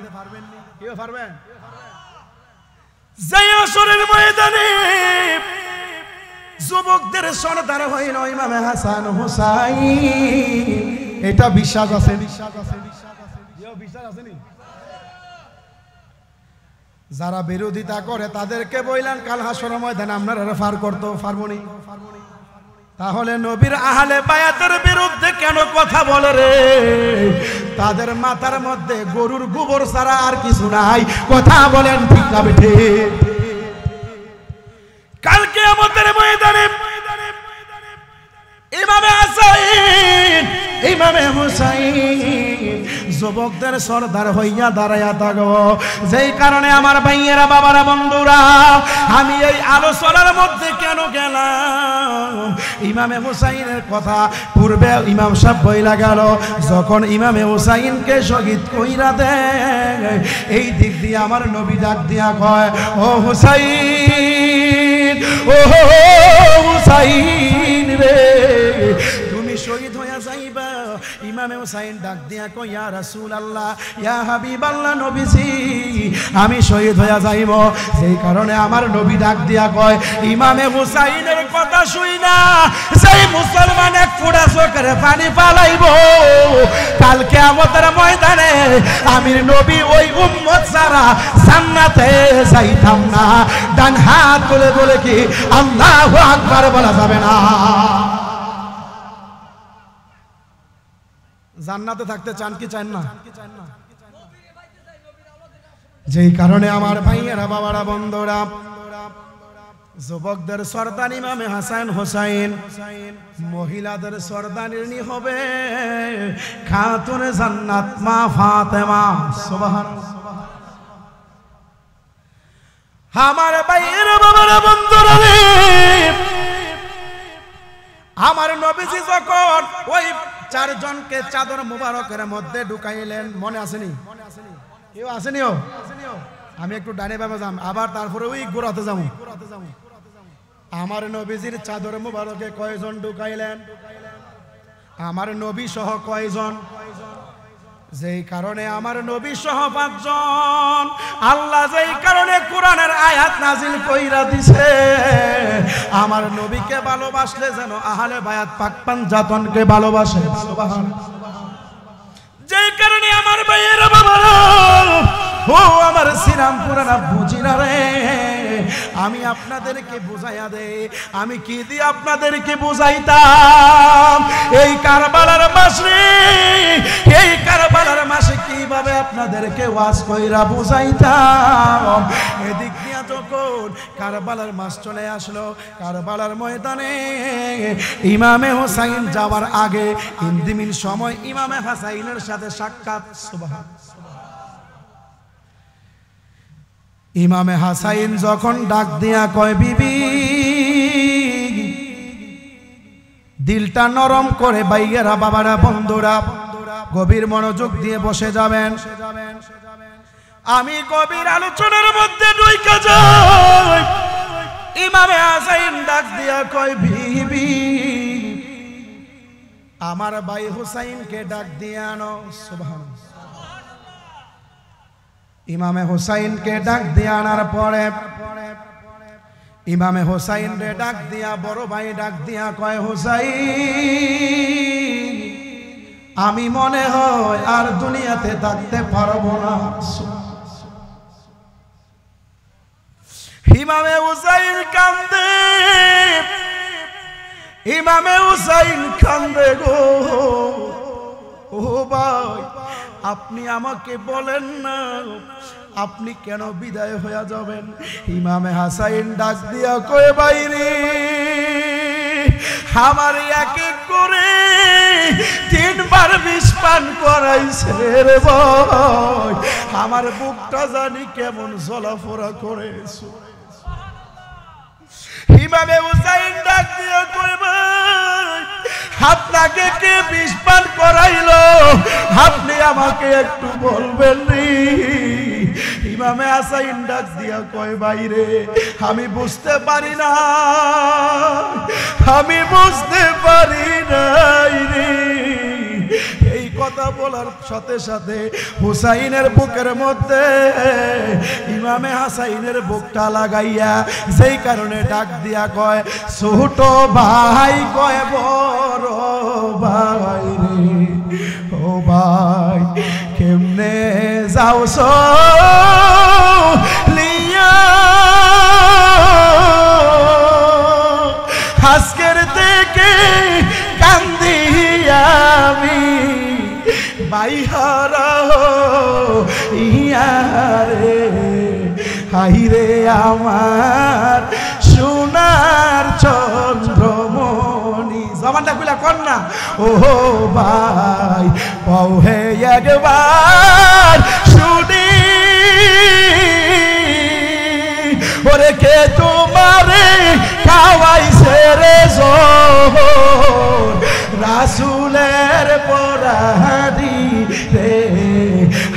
কেউ পারবেন? যেই আসরের ময়দানে যুবকদের সরদার হইল ইমাম হাসান হুসাইন, এটা বিশ্বাস আছে? বিশ্বাস আছে নি? যারা বিরোধিতা করে তাদেরকে বললেন কাল হাসরের ময়দানে আপনারা রেফার করতে পারবো নি? তাহলে নবীর আহলে বায়াতের বিরুদ্ধে কেন কথা বলে রে? তাদের মাথার মধ্যে গরুর গোবর ছাড়া আর কিছু নাই। কথা বলেন ঠিক না বেঠে? কালকে আমাদের ময়দানে ইমামে হাসান, ইমামে হুসাইন যুবকদের সরদার হইয়া দাঁড়াইয়া থাকবো। যেই কারণে আমার ভাইয়েরা, বাবারা, বন্ধুরা, আমি এই আলোচনার মধ্যে কেন গেলাম? ইমামে হুসাইনের কথা পূর্বে ইমাম সাহেব বইলা গেল, যখন ইমামে হুসাইনকে শহীদ কইরা দেয়, এই দিক দিয়ে আমার নবী ডাক দিয়া কয়, ও হুসাইন, ও হুসাইন রে, তুমি শহীদ হইয়া যাইবা। ইমামে হুসাইন ডাক দিয়া কয়, ইয়া রাসূলুল্লাহ, ইয়া হাবিবাল্লাহ, নবীজি আমি শহীদ হইয়া যাইব। সেই কারণে আমার নবী ডাক দিয়া কয়, ইমামে হুসাইনের কথা শুইনা সেই মুসলমান এক ফোঁটা চোখের পানি পালাইব, কাল কিয়ামতের ময়দানে আমির নবী ওই উম্মত ছাড়া জান্নাতে যাইতাম না। ডান হাত তুলে বলে কি আল্লাহু আকবার বলা যাবে না? জান্নাতে থাকতে চান কি চান না? যেই কারণে আমার ভাইয়েরা, বাবারা, বন্ধুরা, যুবকদের সরদার ইমামে হাসান হোসাইন, মহিলাদের সরদারিনী হবে খাতুনে জান্নাত মা ফাতেমা। সুবহানাল্লাহ। আমার ভাইয়েরা, বাবারা, বন্ধুরা, আমার নবীজি যখন ওই চারজনকে চাদর মুবারকের মধ্যে ঢুকাইলেন, মনে আসেনি? কেউ আসেনিও? আমি একটু ডানে বামে যাম, আবার তারপরে ওই গোড়াতে যাবো। আমার নবীজির চাদর মুবারকে কয়জন ঢুকাইলেন? আমার নবী সহ কয়জন? যেই কারণে আমার নবী সহ 5 জন। আল্লাহ যেই কারণে কোরআনের আয়াত নাজিল কইরা দিছে আমার নবীকে ভালোবাসলে যেন আহলে বায়াত পাক পাঞ্জাতনকে ভালোবাসে সুবহানাল্লাহ যেই কারণে আমার ভাইয়েরা বাবারা ও আমার শ্রীরামপুরানা বুঝিনা রে আমি আপনাদেরকে বুঝাইয়া দেই আমি কি দি আপনাদেরকে বুঝাইতাম এই কারবালার মাসে কিভাবে আপনাদেরকে ওয়াজ কইরা বুঝাইতাম এদিক দিয়া যখন কারবালার মাস চলে আসলো কারবালার ময়দানে ইমামে হোসাইন যাওয়ার আগে ইন্দিমিন সময় ইমামে হাসাইনের সাথে সাক্ষাৎ সুবহানাল্লাহ ইমামে হাসাইন যখন ডাক দিয়া কয় বিবি দিলটা নরম করে ভাইয়েরা বাবারা বন্ধুরা গভীর মনোযোগ দিয়ে বসে যাবেন আমি গভীর আলোচনার মধ্যে ঢুইকা যাই ইমামে হাসাইন ডাক দিয়া কয় বিবি আমার ভাই হুসাইনকে ডাক দিয়া আনো সুবহানাল্লাহ ইমামে হুসাইনকে ডাক দিয়া আনার পরে ইমামে হুসাইন রে ডাক দিয়া বড় ভাই ডাক দিয়া কয় হুসাইন আমি মনে হয় আর দুনিয়াতে থাকতে পারবো না ইমামে হুসাইন কান্দে ইমামে হুসাইন কান্দে গো ও ভাই আপনি আমাকে বলেন না আপনি কেন বিদায় হয়ে যাবেন ইমামে হাসাইন ডাক দিয়া কয় বাইরে আমার এক এক করে 3 বার বিষ পান করাইছে রে ভাই আমার বুকটা জানি কেমন জ্বলাফোড়া করেছে ইমামে হুসাইন ডাক দিয়া কয় ভাই আপনাকে কে বিষ পান করাইলো আপনি আমাকে একটু বলবেন নি ইমামে হাসাইন ডাক দিয়া কয় বাইরে আমি বুঝতে পারি না রে এই কথা বলার সাথে সাথে হুসাইনের বুকের মধ্যে ইমামে হাসাইনের বুকটা লাগাইয়া যেই কারণে ডাক দিয়া কয় ছোট ভাই কয় বড় ভাই রে ও ভাই কেমনে যাও লিয়া আজকের থেকে কান্দি আমি বাইহারা ইয়ারে হাইরে আমার সোনার চন্দ্রমণি জবানটা খুলে কর না ও ভাই পাও হে একবার শুনি ওরে কে তোমারে খাওয়াইছে রে জোর রাসূলের পরাদি রে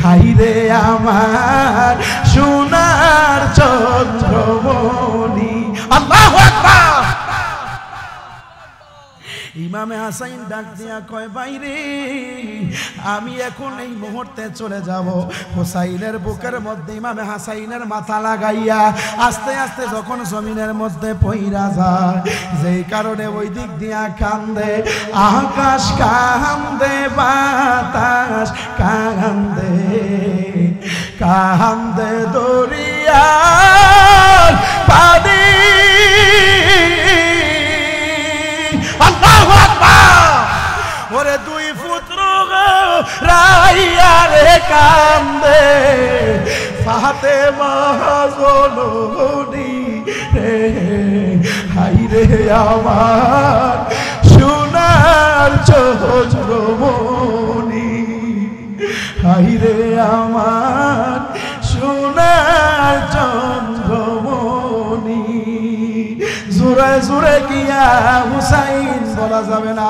হাইরে আমার সোনার চন্দ্রমণি আল্লাহু আকবার ইমামে হাসাইন ডাক দিয়া কয় বাইরে আমি এখন এই মুহূর্তে চলে যাব হুসাইনের বুকের মধ্যে ইমামে হাসাইনের মাথা লাগাইয়া আস্তে আস্তে যখন জমিনের মধ্যে পইরা যায় যেই কারণে ওই দিক দিয়া কান্দে আকাশ কান্দে বাতাস কান্দে কান্দে দরিয়ার পানি আল্লাহু আকবার ওরে দুই পুত্র রাইয়া রে কান্দে ফাতেমা জননী রে হাইরে আমার সোনার চন্দ্রমণি হাইরে আমার সোনার চন্দ্রমণি জোরে জোরে গিয়া হুসাইন বলা যাবে না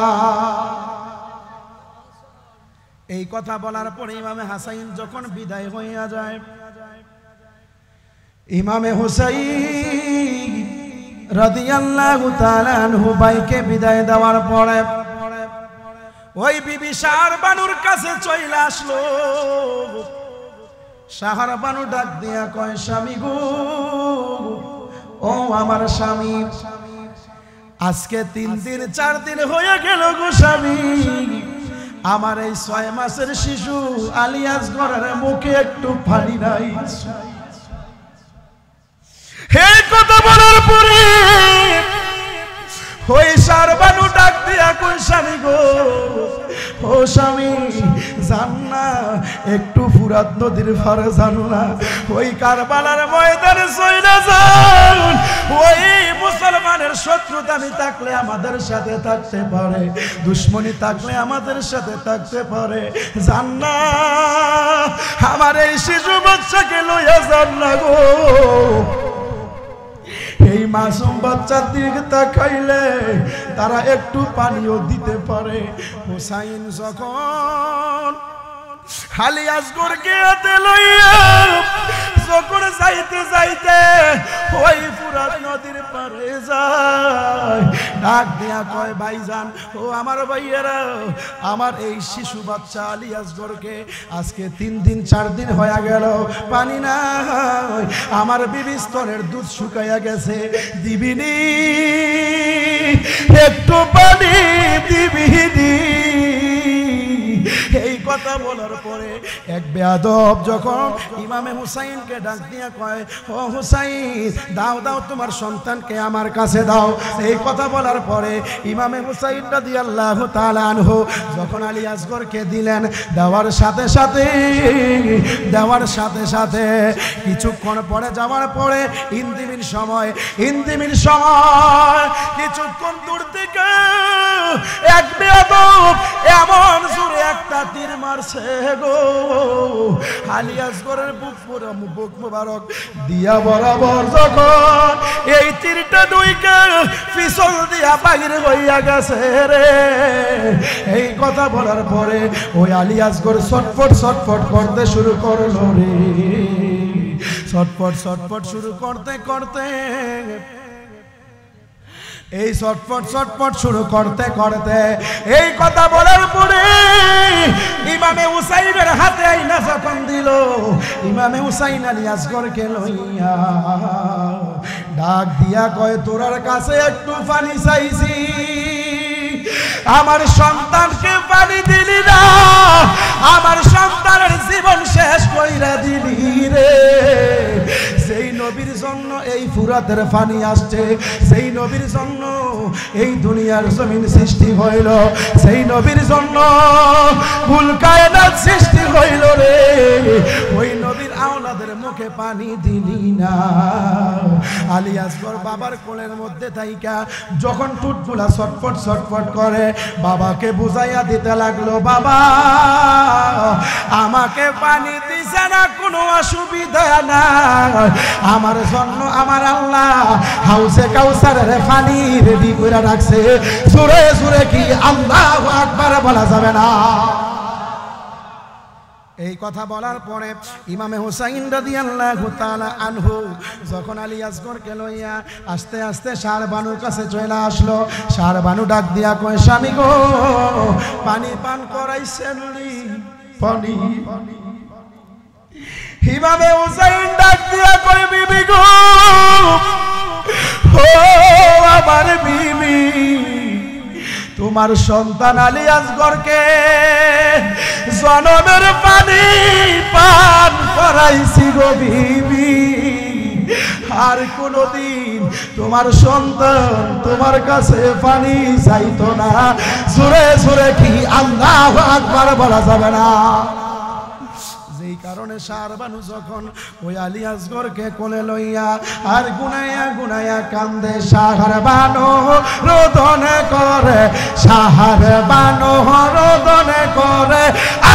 এই কথা বলার পরে ইমামে হাসাইন যখন বিদায় হইয়া যায় ইমামে হুসাইন রাদিয়াল্লাহু তাআলা আনহু ভাইকে বিদায় দেওয়ার পরে ওই বিবি শাহবানুর কাছে চলে আসলো সাহারা বানু ডাক দিয়া কয় স্বামী গো, ও আমার স্বামী, আজকে 3 দিন 4 দিন হয়ে গেল গো স্বামী, আমার এই 6 মাসের শিশু আলী আসগরের মুখে একটু পানি নাই। হে কথা বলার পরে ওই সারবানু ডাক দিয়া কই স্বামী গো, ও স্বামী জান না একটু ফুরাত নদীর পারে জানো না, ওই কারবালার ময়দানে চইলা যান, ওই মুসলমানের শত্রুতামি থাকলে আমাদের সাথে থাকতে পারে, দুশ্মনী থাকলে আমাদের সাথে থাকতে পারে, জান না আমার এই শিশু বাচ্চাকে লইয়া যান না গো। এই মাসুম বাচ্চার দিকে তাকাইলে তারা একটু পানিও দিতে পারে। হুসাইন যখন আলী আসগরকে হাতে লইয়া যখন যাইতে যাইতে ওই ফুরাত নদীর পারে যায়, ডাক দিয়া কয় ভাইজান, ও আমার ভাইয়েরা, আমার এই শিশু বাচ্চা আলী আসগরকে আজকে 3 দিন 4 দিন হয়ে গেল পানি নাই, আমার বিবি স্তনের দুধ শুকাইয়া গেছে, দিবিনি একটু পানি দিবিনি। এই কথা বলার পরে এক বেয়াদব যখন ইমামে হুসাইনকে ডাক দিয়া কয়, ও হুসাইন দাও দাও তোমার সন্তানকে আমার কাছে দাও। এই কথা বলার পরে ইমামে হুসাইন রাদিয়াল্লাহু তাআলা আনহু যখন আলী আসগরকে দিলেন, দেওয়ার সাথে সাথে কিছুক্ষণ পরে যাওয়ার পরে ইন্দিমিন সময় কিছুক্ষণ দূর থেকে এক বেয়াদব এমন জোরে একটা তীর মারছে গো, আলী আসগরের বুক মুবারক দিয়া বরাবর যখন এই তীরটা দুইকে পিছল দিয়া বাহির হইয়া গেছে রে। এই কথা বলার পরে ওই আলী আসগর ছটফট করতে শুরু করলো রে, ছটফট শুরু করতে করতে এই ছটফট শুরু করতে এই কথা বলার পরে ইমামে হুসাইনের হাতে আইনা যখন দিল, ইমামে হুসাইন আলী আসগরকে লইয়া ডাক দিয়া কয়, তোরার কাছে একটু পানি চাইছি, আমার সন্তানকে পানি দিলি না, আমার সন্তানের জীবন শেষ কইরা দিলি রে। সেই নবীর জন্য এই ফুরাতের পানি আসছে, সেই নবীর জন্য এই দুনিয়ার জমিন সৃষ্টি হইল, সেই নবীর জন্য কুল কায়নাত সৃষ্টি হইল রে। ওই নবীর আওলাদের মুখে পানি দিলি না। আলী আসগর বাবার কোলের মধ্যে থাইকা যখন টুটগুলা ছটফট করে বাবাকে বুঝাইয়া দিতে লাগলো, বাবা আমাকে পানি দিছে না, কোনো অসুবিধা না, আমার জন্য আমার আল্লাহ হাউসে কাউসারের পানি রেডি করে রাখছে। সুরে সুরে কি আল্লাহু আকবার বলা যাবে না? এই কথা বলার পরে ইমামে হুসাইন রাদিয়াল্লাহু তাআলা আনহু যখন আলী আসগরকে লইয়া আস্তে আস্তে সারবানুর কাছে চলে আসলো, সারবানু ডাক দিয়া কয়, স্বামী গো পানি পান করাইছেন পানি। ইমামে হুসাইন ডাক দিয়া কয়, বিবি গো, ও আমার বিবি, তোমার সন্তান আলী আসগরকে জনমের পানি পান করাইছি গো বিবি, আর কোনদিন তোমার সন্তান তোমার কাছে পানি চাইতো না। সুরে সুরে কি আল্লাহু আকবার বলা যাবে না? যেই কারণে সারবানু যখন ওই আলী আসগরকে কোলে লইয়া আর গুনাইয়া কান্দে, সারবানু রোদনে করে, সারবানু রোদনে করে,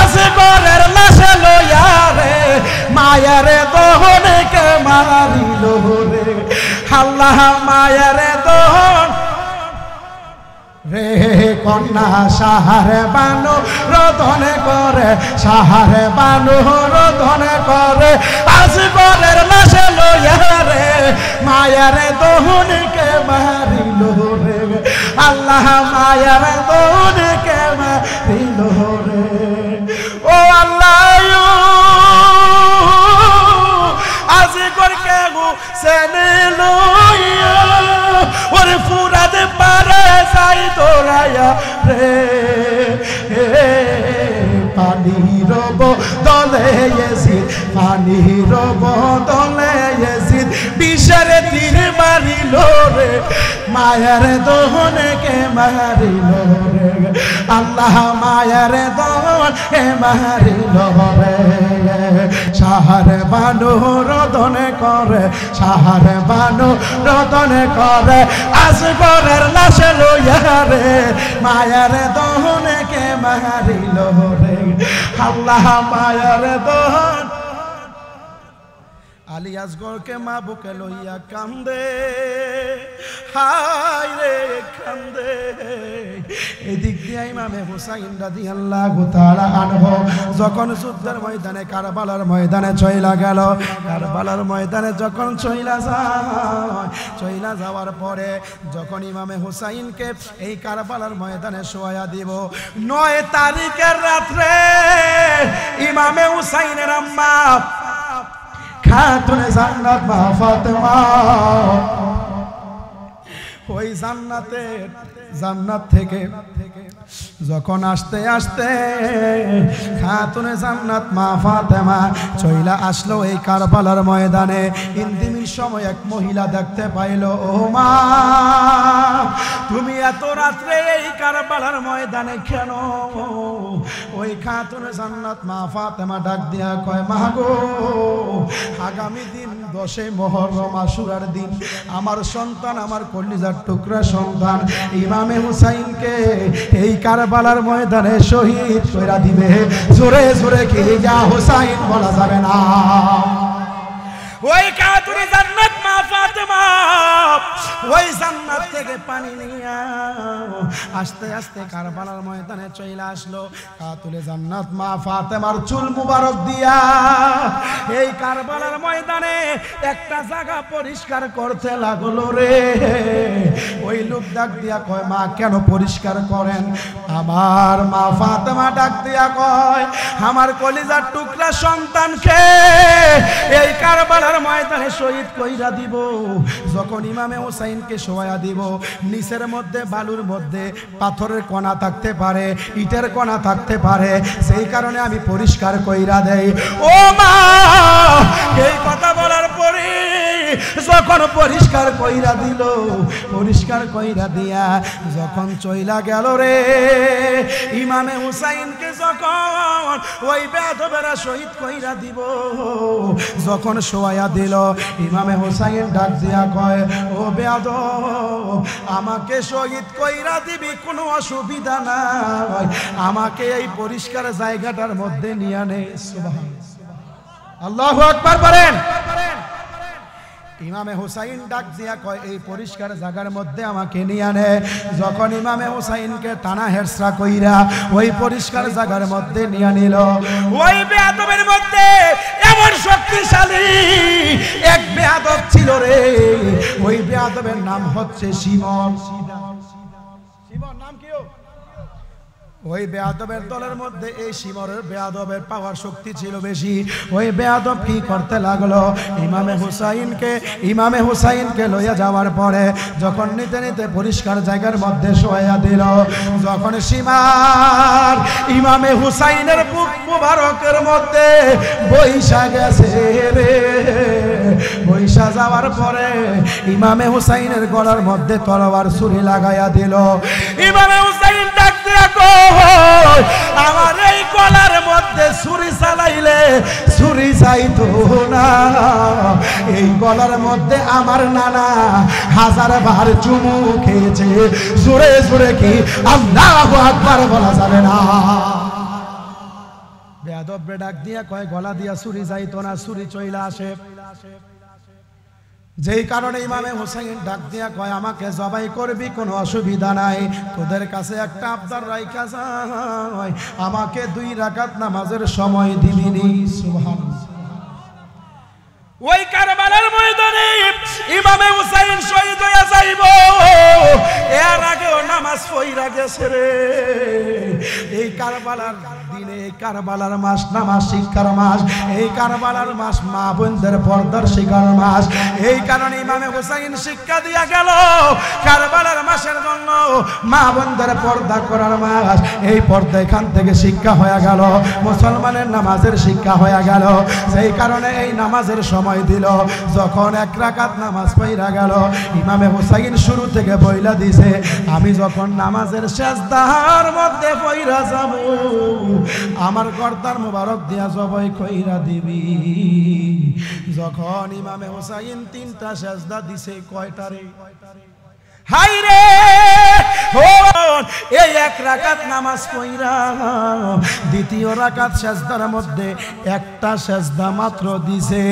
আসগরের লাশে লইয়া রে মায়ের দহনকে মারিল রে। আল্লাহ মায়ের দহন রে কন্যা সারবানু রোদনে করে, সারবানু রোদনে করে, আসগরের লাশে লইয়া রে মায়ের দহনকে মারিল রে। আল্লাহ মায়ের দহনকে মারিল রে। ও আল্লাহ সেনে লইয়া ওরে ফুরাত পারে যাই তোরায়া রে পানির বদলে ইয়াজিদ পানির বদলে ইয়াজিদ বিষের তীর মারিল রে মায়ের দহনে কে মারিল রে আল্লাহ মায়ের দহনে মারিল রে সাহার বানু রদনে করে সাহার বানু রদনে করে আসগরের লাশে লইয়া রে মায়ের দহনে কে মারিল রে আল্লাহ মায়ের দহন আলী আসগরকে মা বুকে লইয়া কান্দে হায় রে কান্দে এদিক দিয়ে ইমামে হুসাইন রাদিয়াল্লাহু তাআলা আনহু যখন যুদ্ধের ময়দানে কারবালার ময়দানে চইলা গেল কারবালার ময়দানে যখন চইলা যাওয়ার পরে যখন ইমামে হুসাইনকে এই কারবালার ময়দানে শোয়া দিব 9 তারিখের রাতে ইমামে হুসাইনের আম্মা খাতুনে জান্নাত মা ফাতেমা ওই জান্নাত থেকে যখন আসতে আসতে খাতুনে জান্নাত মা ফাতেমা চইলা আসলো এই কারবালার ময়দানে ইন্দিমির সময় এক মহিলা দেখতে পাইল ও মা তুমি এত রাত্রে এই কারবালার ময়দানে কেন ওই খাতুনে জান্নাত মা ফাতেমা ডাক দিয়া কয় মা গো আগামী দিন 10 মুহররম আশুরার দিন আমার সন্তান আমার কলিজার টুকরা সন্তান ইমামে হুসাইনকে এই কারবালার ময়দানে শহীদ কইরা দিবে জোরে জোরে কি ইয়া হুসাইন বলা যাবে না ওই খাতুনে জান্নাত মা ফাতেমা ওই জান্নাত থেকে পানি নিয়া আস্তে আস্তে কারবালার ময়দানে চলে আসলো খাতুনে জান্নাত মা ফাতেমার চুল মুবারক দিয়া এই কারবালার ময়দানে একটা জায়গা পরিষ্কার করতে লাগলো রে ওই লোক ডাক দিয়া কয় মা কেন পরিষ্কার করেন আমার মা ফাতেমা ডাক দিয়া কয় আমার কলিজার টুকরা সন্তানকে এই কারবালার ময়দানে শহীদ কইরা দিব যখন ইমামে হুসাইনকে শোয়া দিব নিচের মধ্যে বালুর মধ্যে পাথরের কণা থাকতে পারে ইটের কণা থাকতে পারে সেই কারণে আমি পরিষ্কার কইরা দেই ও মা এই কথা বলার পরে যখন পরিষ্কার কইরা দিল পরিষ্কার কইরা দিয়া যখন চইলা গেল রে ইমামে হুসাইনকে যখন ওই বেয়াদবেরা শহীদ কইরা দিব যখন শোয়া দিল ইমামে হুসাইন ডাক দিয়া কয় ও বেয়াদব আমাকে শহীদ কইরা দিবি কোনো অসুবিধা নাই আমাকে এই পরিষ্কার জায়গাটার মধ্যে নিয়ে নে সুবহানাল্লাহ আল্লাহু আকবার বলেন ইমামে হুসাইন ডাক দিয়া কয় এই পরিষ্কার জায়গার মধ্যে আমাকে নিয়ে আনে যখন ইমামে হুসাইনকে টানা হেরসা কইরা ওই পরিষ্কার জায়গার মধ্যে নিয়ে নিল ওই বেয়াদবের মধ্যে এমন শক্তিশালী এক বেয়াদব ছিল রে ওই বেয়াদবের নাম হচ্ছে শিমর নাম কি ওই বেয়াদবের দলের মধ্যে এই শিমরের বেয়াদবের পাওয়ার শক্তি ছিল বেশি ওই বেয়াদব কি করতে লাগলো ইমামে হুসাইনকে লইয়া যাওয়ার পরে যখন নিতে নিতে পরিষ্কার জায়গার মধ্যে শোয়া দিল যখন শিমার ইমামে হুসাইনের বুক মুবারকের মধ্যে বৈশা গেছে রে বৈশা যাওয়ার পরে ইমামে হুসাইনের গলার মধ্যে তলোয়ার ছুরি লাগাইয়া দিল ইমামে হুসাইন ডাক দিয়া আমার এই গলার মধ্যে ছুরি চালাইলে ছুরি যাইতো না এই গলার মধ্যে আমার নানা 1000 বার চুমু খেয়েছে জোরে জোরে কি আল্লাহু আকবার বলা যাবে না বেয়াদব ডাক দিয়া কয় গলা দিয়া ছুরি যাইতো না ছুরি চইলা আসে যেই কারণে ইমামে হুসাইন ডাক দিয়া কয় আমাকে জবাই করবি কোনো অসুবিধা নাই তোদের কাছে একটা আবদার রাইখা যায় আমাকে 2 রাকাত নামাজের সময় দিবি সুবহানাল্লাহ ওই কারবালার ময়দানে ইমামে হুসাইন শহীদ হয়ে যাইব এর আগেও নামাজ পড়া গেছে রে এই কারবালার দিনে এই কারবালার মাস নামাজ শিক্ষার মাস, এই কারবালার মাস মা বোনদের পর্দার শিকার মাস। এই কারণে ইমামে হুসাইন শিক্ষা দিয়া গেল কারবালার মাসের জন্য মা বোনদের পর্দা করার মাস। এই পর্দা এখান থেকে শিক্ষা হয়ে গেল, মুসলমানের নামাজের শিক্ষা হয়ে গেল। সেই কারণে এই নামাজের সময় দিল। যখন 1 রাকাত নামাজ পড়া গেল, ইমামে হুসাইন শুরু থেকে বইলা দিছে, আমি যখন নামাজের সেজদার মধ্যে পড়া যাব আমার গর্দান মোবারক দিয়া জবাই কইরা দিবি। যখন ইমামে হুসাইন 3টা সেজদা দিছে, কয়টা রে? হাই রে, এই 1 রাকাত নামাজ পড়া দ্বিতীয় রাকাত সেজদার মধ্যে একটা সেজদা মাত্র দিছে।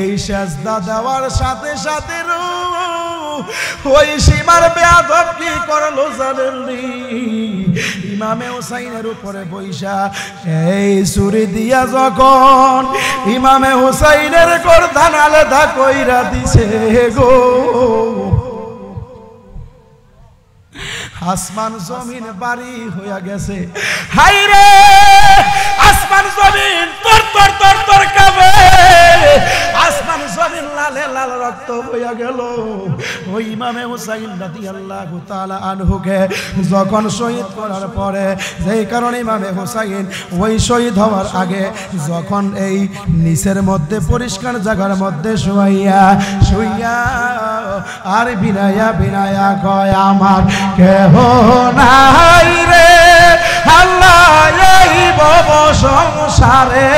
এই সেজদা দেওয়ার সাথে সাথে ওই সীমার বেয়াদব কি করলো জানেননি? ইমামে হুসাইনের উপরে বৈশা এই ছুরি দিয়া যখন ইমামে হুসাইনের গর্দান আলাদা কইরা দিছে গো, আসমান জমিন বাড়ি হইয়া গেছে। হাই রে, আসমান জমিন তর তর তর তর কাঁপে, আসমান জমিন লালে লাল রক্ত হইয়া গেল। ওই ইমামে হুসাইন রাদিয়াল্লাহু তাআলা আনহুকে যখন শহীদ করার পরে, যেই কারণে ইমামে হুসাইন ওই শহীদ হওয়ার আগে যখন এই নিচের মধ্যে পরিষ্কার জায়গার মধ্যে শুইয়া শুইয়া আর বিনায়া বিনায়া কয়, আমার কেহ নাই রে আল্লাহ এই ভব সংসারে,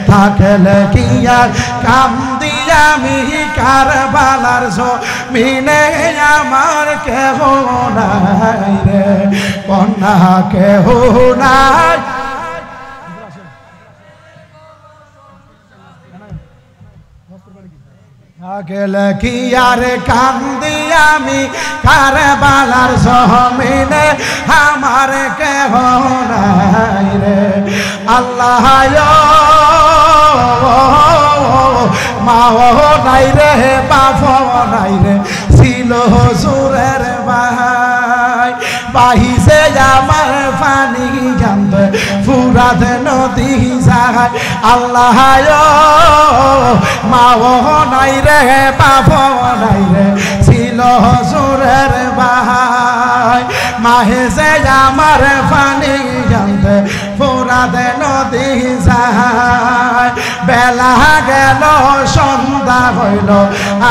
থাকলে কি আর কান্দি আমি কারবালার জমিনে, আমার কেহ নাই রে কন্যা কেহ নাই। থাকলে কি আর কান্দি আমি কারবালার জমিনে, আমার কেহ নাই রে আল্লাহ মাও নাই রে বাপও নাই রে, ছিল হুজুরের ভাই বাহিছে আমার পানি জানতে ফুরাত নদী যায়। আল্লাহ মাও নাই রে বাপও নাই রে, ছিল হুজুরের ভাই মাহেছে আমার পানি জানতে ফুরাত নদী যায়। বেলা গেল সন্ধ্যা হইল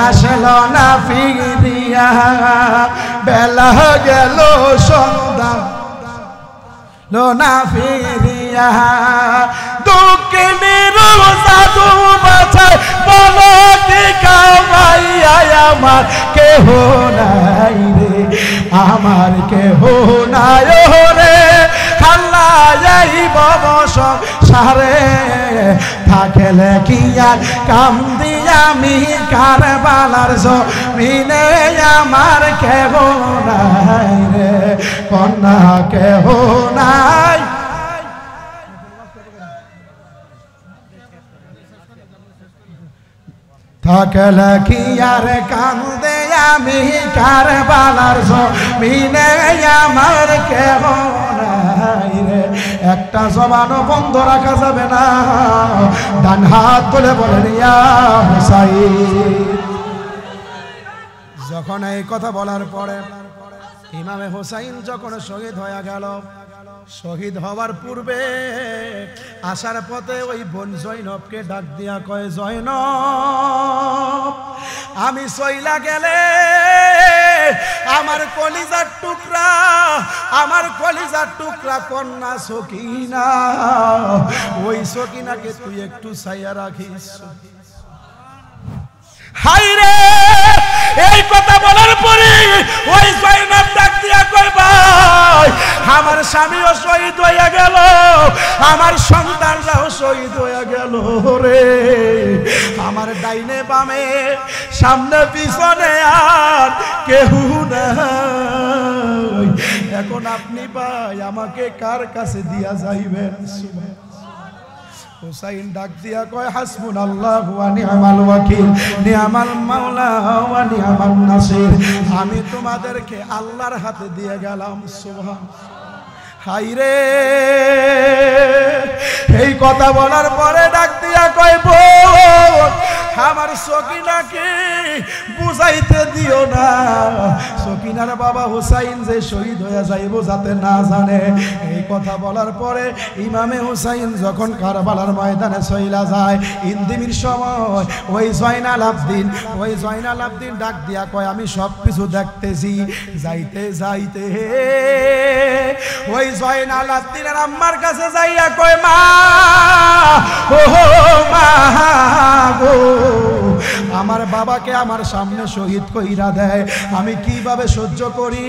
আসল না ফিরিয়া, বেলা গেল সন্ধ্যা না ফিরিয়া, দুঃখিনীর সাধু বাছাই বলো কি কামাইয়া, আমার কেহ নাই রে আমার কেহ নাই রে আল্লাহ এই ভব সংসারে, থাকলে কি আর কান্দি আমি কারবালার জমিনে, আমার কেহ নাই রে কন্যা কেহ নাই। থাকলে কি আর কান্দে আমি কারবালার জমিনে, আমার কেহ নাই রে। একটা জবানও বন্ধ রাখা যাবে না, ডান হাত তুলে বলেন ইয়া হুসাইন। যখন এই কথা বলার পরে ইমামে হুসাইন যখন শহীদ হয়ে গেল, শহীদ হওয়ার পূর্বে আসার পথে ওই বোন জয়নবকে ডাক দিয়া কয়, জয়নব আমি চইলা গেলে আমার কলিজার টুকরা, আমার কলিজার টুকরা কন্যা সকিনা, ওই সকিনাকে তুই একটু ছাইয়া রাখিস। হাই রে, এই কথা বলার পরে ওই জয়নব ডাক দিয়া কয়, ভাই আমার স্বামীও শহীদ হইয়া গেল, আমার সন্তানরাও শহীদ হইয়া গেল রে, আমার ডাইনে বামে সামনে পিছনে আর কেহ নাই, এখন আপনি ভাই আমাকে কার কাছে দিয়া যাইবেন? হুসাইন ডাক দিয়া কয়, হাসবুনাল্লাহু ওয়া নি'মাল ওয়াকিল, নি'মাল মাওলা ওয়া নি'মান নাসির, আমি তোমাদেরকে আল্লাহর হাতে দিয়ে গেলাম। সুবহান, হাইরে এই কথা বলার পরে ডাক দিয়া কয় বোন আমার সকিনাকে বুঝাইতে দিও না, সকিনার বাবা হুসাইন যে শহীদ হয়ে যাইব যাতে না জানে। এই কথা বলার পরে ইমামে হুসাইন যখন কারবালার ময়দানে চইলা যায় ইন্দিমির সময় ওই জয়নাল আবদিন ডাক দিয়া কয় আমি সব কিছু দেখতেছি। যাইতে যাইতে ওই জয়নাল আবদিনের আম্মার কাছে যাইয়া কয় মা ও মা গো আমার বাবাকে আমার সামনে শহীদ কইরা দেয়, আমি কিভাবে সহ্য করি,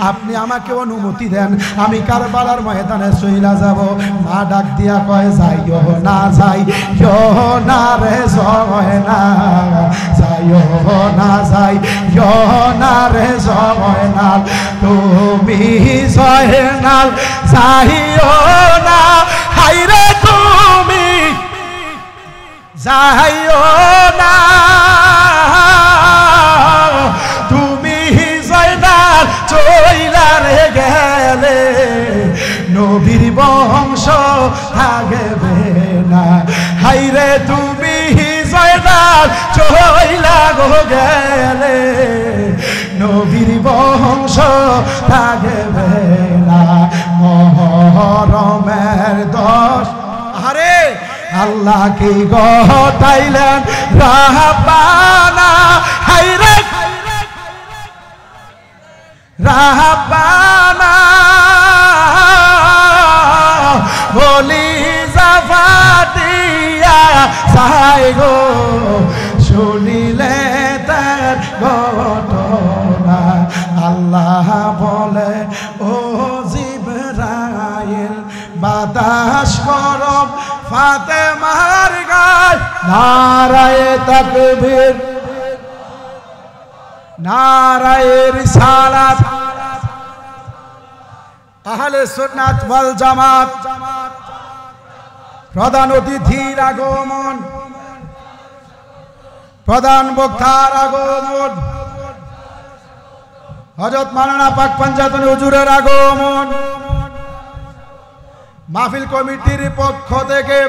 আপনি আমাকে অনুমতি দেন, আমি কারবালার ময়দানে চইলা যাব। মা ডাক দিয়া কয় যাইও না যাইও না রে জয়না, যাইও না যাইও না রে জয়নাল, তুমি জয়নাল যাইও না, হাইরে তুমি যাইও না, তুমি জয়নাল চইলা রে গেলে নবীর বংশ থাকবে না, হাইরে তুমি জয়নাল চইলা গো গেলে নবীর বংশ থাকবে না। মহরমের 10 আরে আল্লাহ কি গটাইলেন রাহবানা, হাইরে রাহবানা বলি জাফাতিয়া সাই গো শুনিলে তার ঘটনা। আল্লাহ বলে ও জিবরাইল বাতাস গরম ফাতেমার গায় নারায়ে তাকবীর নারায়ে রিসালাত। আহলে সুন্নাত ওয়াল জামাত প্রধান অতিথির আগমন, প্রধান বক্তার আগমন, হযরত মাওলানা পাক পাঞ্জাতনী হুজুরের আগমন, মাহফিল কমিটির পক্ষ থেকে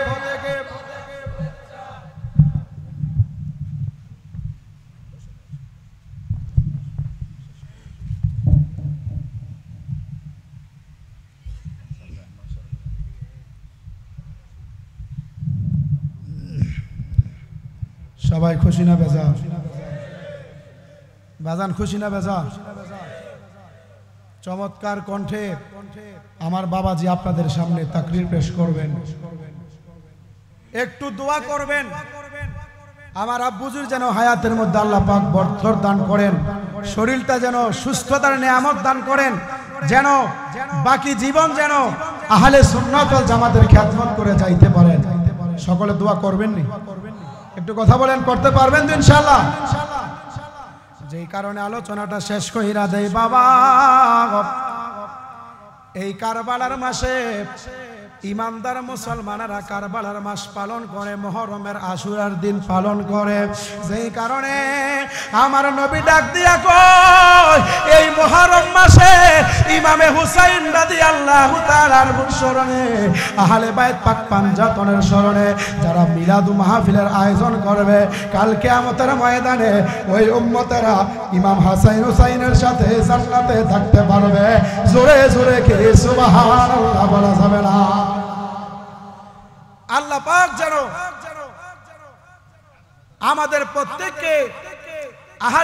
সবাই খুশি না বেজা? বাজান খুশি না বেজা? চমৎকার কণ্ঠে আমার বাবাজি আপনাদের সামনে তাকরীর পেশ করবেন, একটু দোয়া করবেন আমার আব্বুজুর যেন হায়াতের মধ্যে আল্লাহ পাক বরকত দান করেন, শরীরটা যেন সুস্থতার নিয়ামত দান করেন, যেন বাকি জীবন যেন আহলে সুন্নাত ওয়াল জামাতের খিদমত করে যাইতে পারেন। সকলে দোয়া করবেন নি? একটু কথা বলেন, করতে পারবেন তো ইনশাআল্লাহ? যেই কারণে আলোচনাটা শেষ কইরা দেই বাবা, এই কারবালার মাসে ইমানদার মুসলমানেরা কারবালার মাস পালন করে, মুহররমের আশুরার দিন পালন করে। যেই কারণে আমার নবী ডাক দিয়া কয় এই মুহররম মাসে ইমামে হুসাইন রাদিয়াল্লাহু তাআলার স্মরণে, আহলে বাইত পাক পাঞ্জাতনের স্মরণে যারা মিলাদ মাহফিলের আয়োজন করবে, কাল কিয়ামতের ময়দানে ওই উম্মতেরা ইমাম হাসান হুসাইনের সাথে জান্নাতে থাকতে পারবে। জোরে জোরে কে সুবহানাল্লাহ বলা যাবে না? আল্লাহ পাক যেন আমাদের প্রত্যেককে আহলে